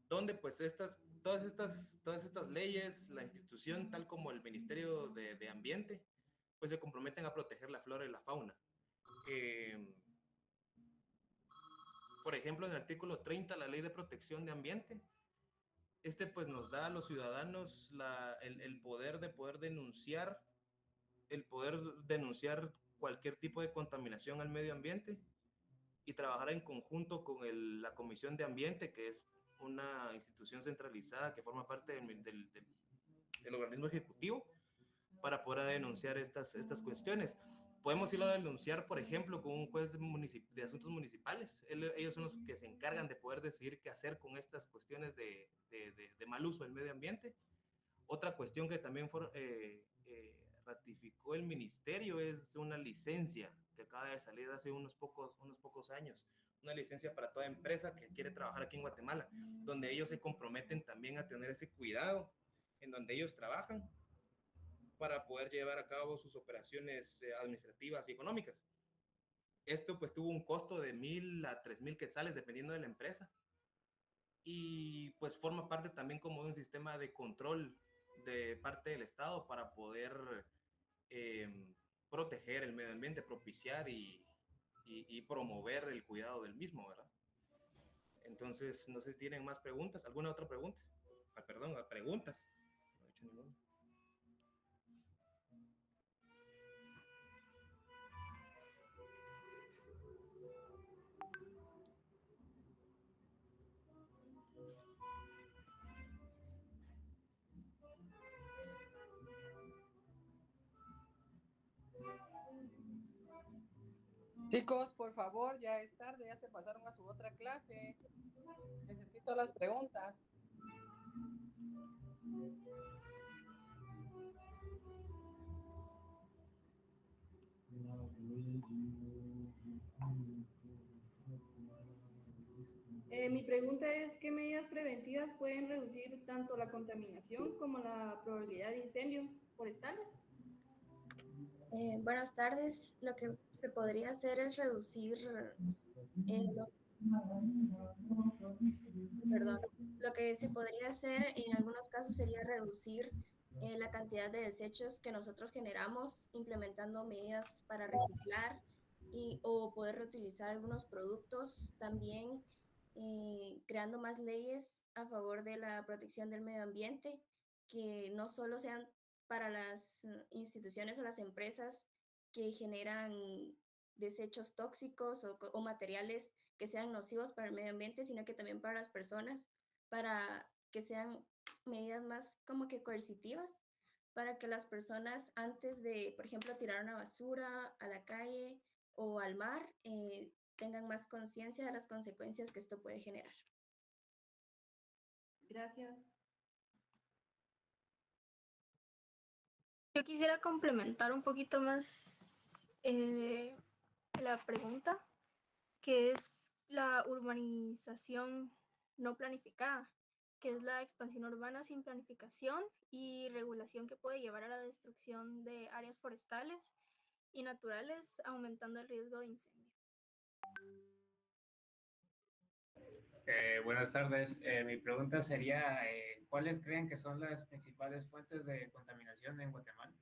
S6: Donde pues todas estas leyes, la institución tal como el Ministerio de Ambiente, pues se comprometen a proteger la flora y la fauna. Por ejemplo, en el artículo 30, la Ley de Protección de Ambiente, pues nos da a los ciudadanos el poder de denunciar cualquier tipo de contaminación al medio ambiente y trabajar en conjunto con la Comisión de Ambiente, que es una institución centralizada que forma parte del organismo ejecutivo, para poder denunciar estas cuestiones. Podemos irlo a denunciar, por ejemplo, con un juez de asuntos municipales. Ellos son los que se encargan de poder decidir qué hacer con estas cuestiones de mal uso del medio ambiente. Otra cuestión que también ratificó el ministerio es una licencia que acaba de salir hace unos pocos años, una licencia para toda empresa que quiere trabajar aquí en Guatemala, donde ellos se comprometen también a tener ese cuidado en donde ellos trabajan para poder llevar a cabo sus operaciones administrativas y económicas. Esto pues tuvo un costo de 1,000 a 3,000 quetzales dependiendo de la empresa y pues forma parte también como de un sistema de control de parte del Estado para poder proteger el medio ambiente, propiciar y promover el cuidado del mismo, ¿verdad? Entonces, no sé si tienen más preguntas. ¿Alguna otra pregunta? Perdón, preguntas. No he hecho ninguna.
S3: Chicos, por favor, ya es tarde, ya se pasaron a su otra clase. Necesito las preguntas.
S11: Mi pregunta es, ¿qué medidas preventivas pueden reducir tanto la contaminación como la probabilidad de incendios forestales?
S18: Buenas tardes. Lo que se podría hacer es reducir lo que se podría hacer en algunos casos sería reducir la cantidad de desechos que nosotros generamos, implementando medidas para reciclar o poder reutilizar algunos productos, también creando más leyes a favor de la protección del medio ambiente, que no solo sean para las instituciones o las empresas que generan desechos tóxicos o materiales que sean nocivos para el medio ambiente, sino que también para las personas, para que sean medidas más como que coercitivas, para que las personas antes de, por ejemplo, tirar una basura a la calle o al mar, tengan más conciencia de las consecuencias que esto puede generar.
S11: Gracias.
S10: Yo quisiera complementar un poquito más la pregunta, que es la urbanización no planificada, que es la expansión urbana sin planificación y regulación que puede llevar a la destrucción de áreas forestales y naturales, aumentando el riesgo de incendio.
S22: Buenas tardes. Mi pregunta sería, ¿cuáles creen que son las principales fuentes de contaminación en Guatemala?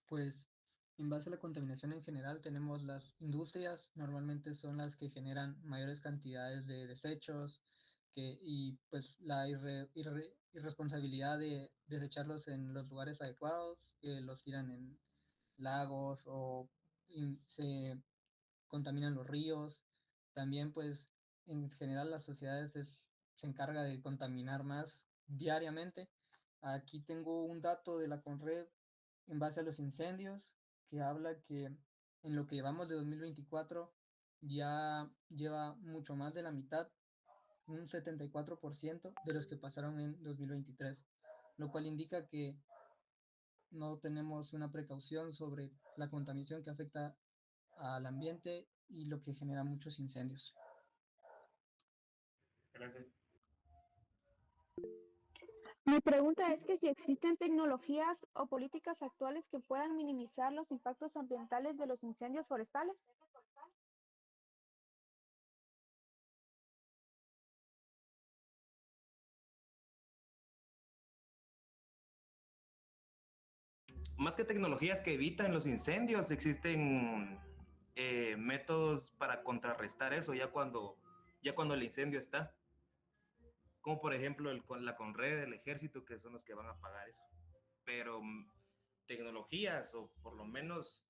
S27: Pues en base a la contaminación en general tenemos las industrias, normalmente son las que generan mayores cantidades de desechos y pues la irresponsabilidad de desecharlos en los lugares adecuados, que los tiran en lagos o se contaminan los ríos. También pues en general las sociedades se encarga de contaminar más diariamente. Aquí tengo un dato de la Conred en base a los incendios, que habla que en lo que llevamos de 2024 ya lleva mucho más de la mitad, un 74% de los que pasaron en 2023, lo cual indica que no tenemos una precaución sobre la contaminación que afecta al ambiente y lo que genera muchos incendios.
S22: Gracias.
S4: Mi pregunta es que si existen tecnologías o políticas actuales que puedan minimizar los impactos ambientales de los incendios forestales.
S6: Más que tecnologías que evitan los incendios, existen métodos para contrarrestar eso ya cuando el incendio está. Como por ejemplo la Conred, el ejército, que son los que van a pagar eso. Pero tecnologías o por lo menos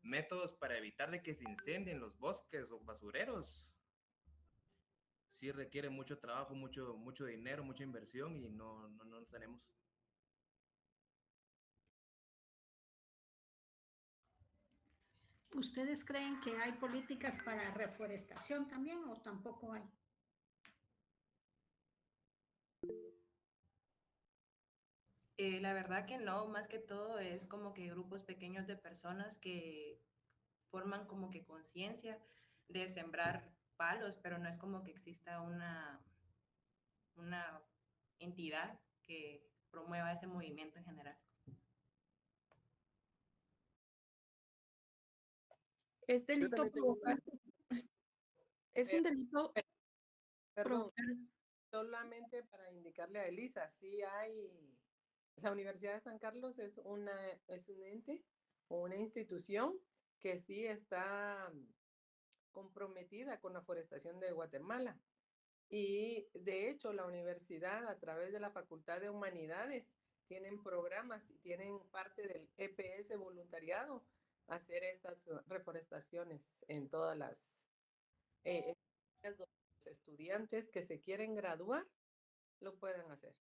S6: métodos para evitar de que se incendien los bosques o basureros, sí requiere mucho trabajo, mucho dinero, mucha inversión y no los tenemos.
S24: ¿Ustedes creen que hay políticas para reforestación también o tampoco hay?
S7: La verdad que no, más que todo es como que grupos pequeños de personas que forman como que conciencia de sembrar palos, pero no es como que exista una entidad que promueva ese movimiento en general.
S25: Es delito provocar. Es un delito
S3: Perdón,
S25: provocar.
S3: solamente para indicarle a Elisa, sí hay, la Universidad de San Carlos es un ente o una institución que sí está comprometida con la forestación de Guatemala. Y de hecho, la universidad, a través de la Facultad de Humanidades, tienen programas y tienen parte del EPS voluntariado hacer estas reforestaciones en todas las los estudiantes que se quieren graduar lo pueden hacer.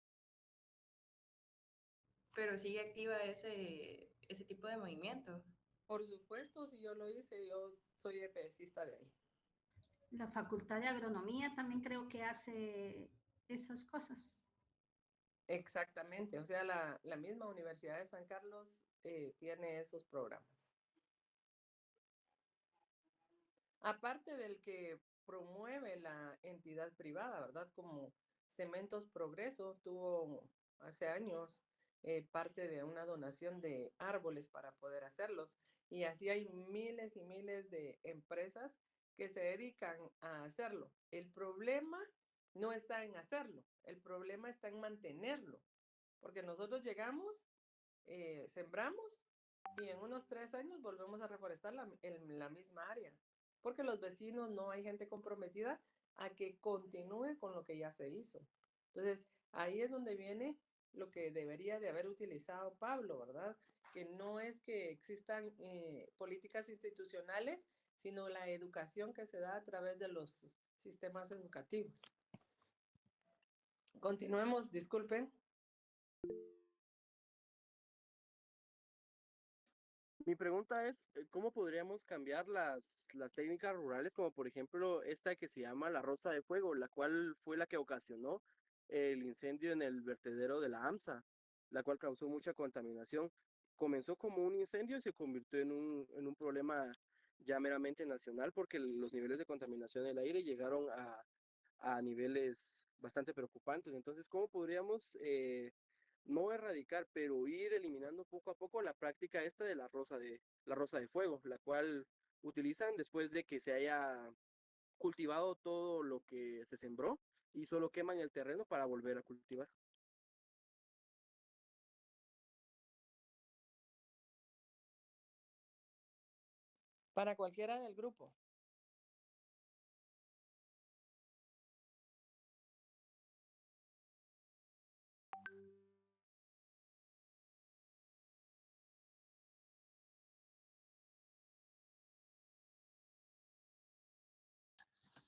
S7: Pero sigue activa ese tipo de movimiento.
S3: Por supuesto, si yo lo hice, yo soy EPSista de ahí.
S24: La Facultad de Agronomía también creo que hace esas cosas.
S3: Exactamente, o sea, la misma Universidad de San Carlos tiene esos programas. Aparte del que promueve la entidad privada, ¿verdad? Como Cementos Progreso tuvo hace años parte de una donación de árboles para poder hacerlos. Y así hay miles y miles de empresas que se dedican a hacerlo. El problema no está en hacerlo, el problema está en mantenerlo, porque nosotros llegamos, sembramos y en unos 3 años volvemos a reforestar en la misma área, porque los vecinos no hay gente comprometida a que continúe con lo que ya se hizo. Entonces, ahí es donde viene lo que debería de haber utilizado Pablo, ¿verdad? Que no es que existan políticas institucionales, sino la educación que se da a través de los sistemas educativos. Continuemos, disculpen.
S23: Mi pregunta es, ¿cómo podríamos cambiar las técnicas rurales, como por ejemplo esta que se llama la rosa de fuego, la cual fue la que ocasionó el incendio en el vertedero de la AMSA, la cual causó mucha contaminación? Comenzó como un incendio y se convirtió en un problema ya meramente nacional, porque los niveles de contaminación del aire llegaron a niveles bastante preocupantes. Entonces, ¿cómo podríamos no erradicar, pero ir eliminando poco a poco la práctica esta de la rosa de fuego, la cual utilizan después de que se haya cultivado todo lo que se sembró y solo queman el terreno para volver a cultivar?
S3: Para cualquiera del grupo.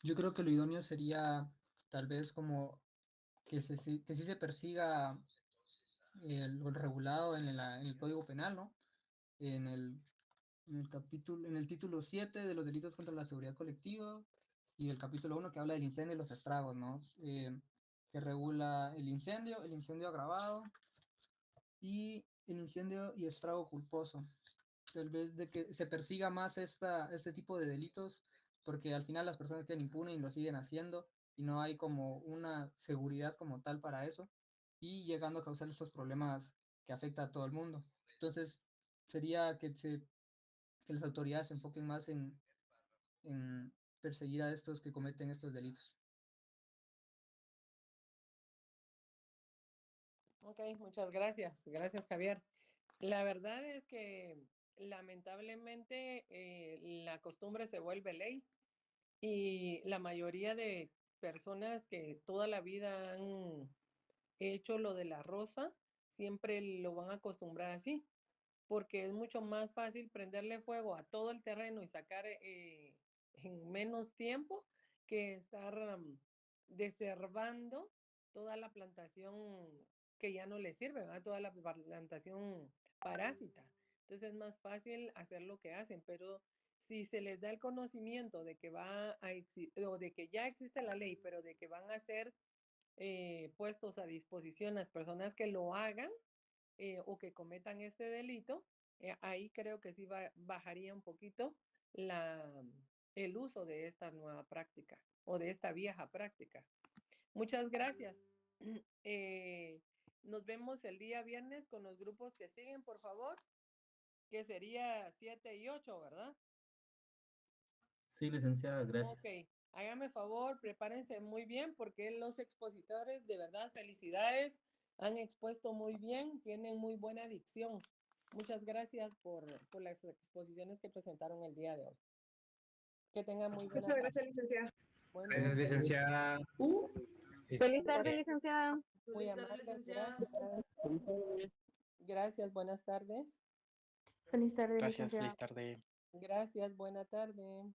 S27: Yo creo que lo idóneo sería tal vez como que sí se persiga lo regulado en el Código Penal, ¿no? En en el título 7 de los delitos contra la seguridad colectiva y el capítulo 1 que habla del incendio y los estragos, ¿no? Que regula el incendio agravado y el incendio y estrago culposo. Tal vez de que se persiga más este tipo de delitos, porque al final las personas quedan impunes y lo siguen haciendo y no hay como una seguridad como tal para eso y llegando a causar estos problemas que afecta a todo el mundo. Entonces, sería que las autoridades se enfoquen más en perseguir a estos que cometen estos delitos.
S3: Ok, muchas gracias. Gracias, Javier. La verdad es que lamentablemente la costumbre se vuelve ley y la mayoría de personas que toda la vida han hecho lo de la rosa siempre lo van a acostumbrar así, porque es mucho más fácil prenderle fuego a todo el terreno y sacar en menos tiempo que estar deshervando toda la plantación que ya no le sirve, ¿verdad? Toda la plantación parásita. Entonces es más fácil hacer lo que hacen, pero si se les da el conocimiento de que o de que ya existe la ley, pero de que van a ser puestos a disposición las personas que lo hagan o que cometan este delito, ahí creo que sí bajaría un poquito el uso de esta nueva práctica o de esta vieja práctica. Muchas gracias. Nos vemos el día viernes con los grupos que siguen, por favor, que sería 7 y 8, ¿verdad?
S1: Sí, licenciada, gracias.
S3: Ok, hágame favor, prepárense muy bien porque los expositores, de verdad, felicidades, han expuesto muy bien, tienen muy buena dicción. Muchas gracias por las exposiciones que presentaron el día de hoy. Que tengan muy buena
S2: Muchas
S3: tarde.
S2: gracias, licenciada.
S3: Bueno,
S22: Gracias, licenciada.
S5: Feliz tarde, licenciada.
S3: muy
S21: Feliz tarde,
S3: amables,
S21: licenciada.
S3: gracias. Gracias, buenas tardes.
S4: Feliz tarde,
S12: Gracias,
S4: licenciada.
S12: feliz tarde.
S3: Gracias, buena tarde.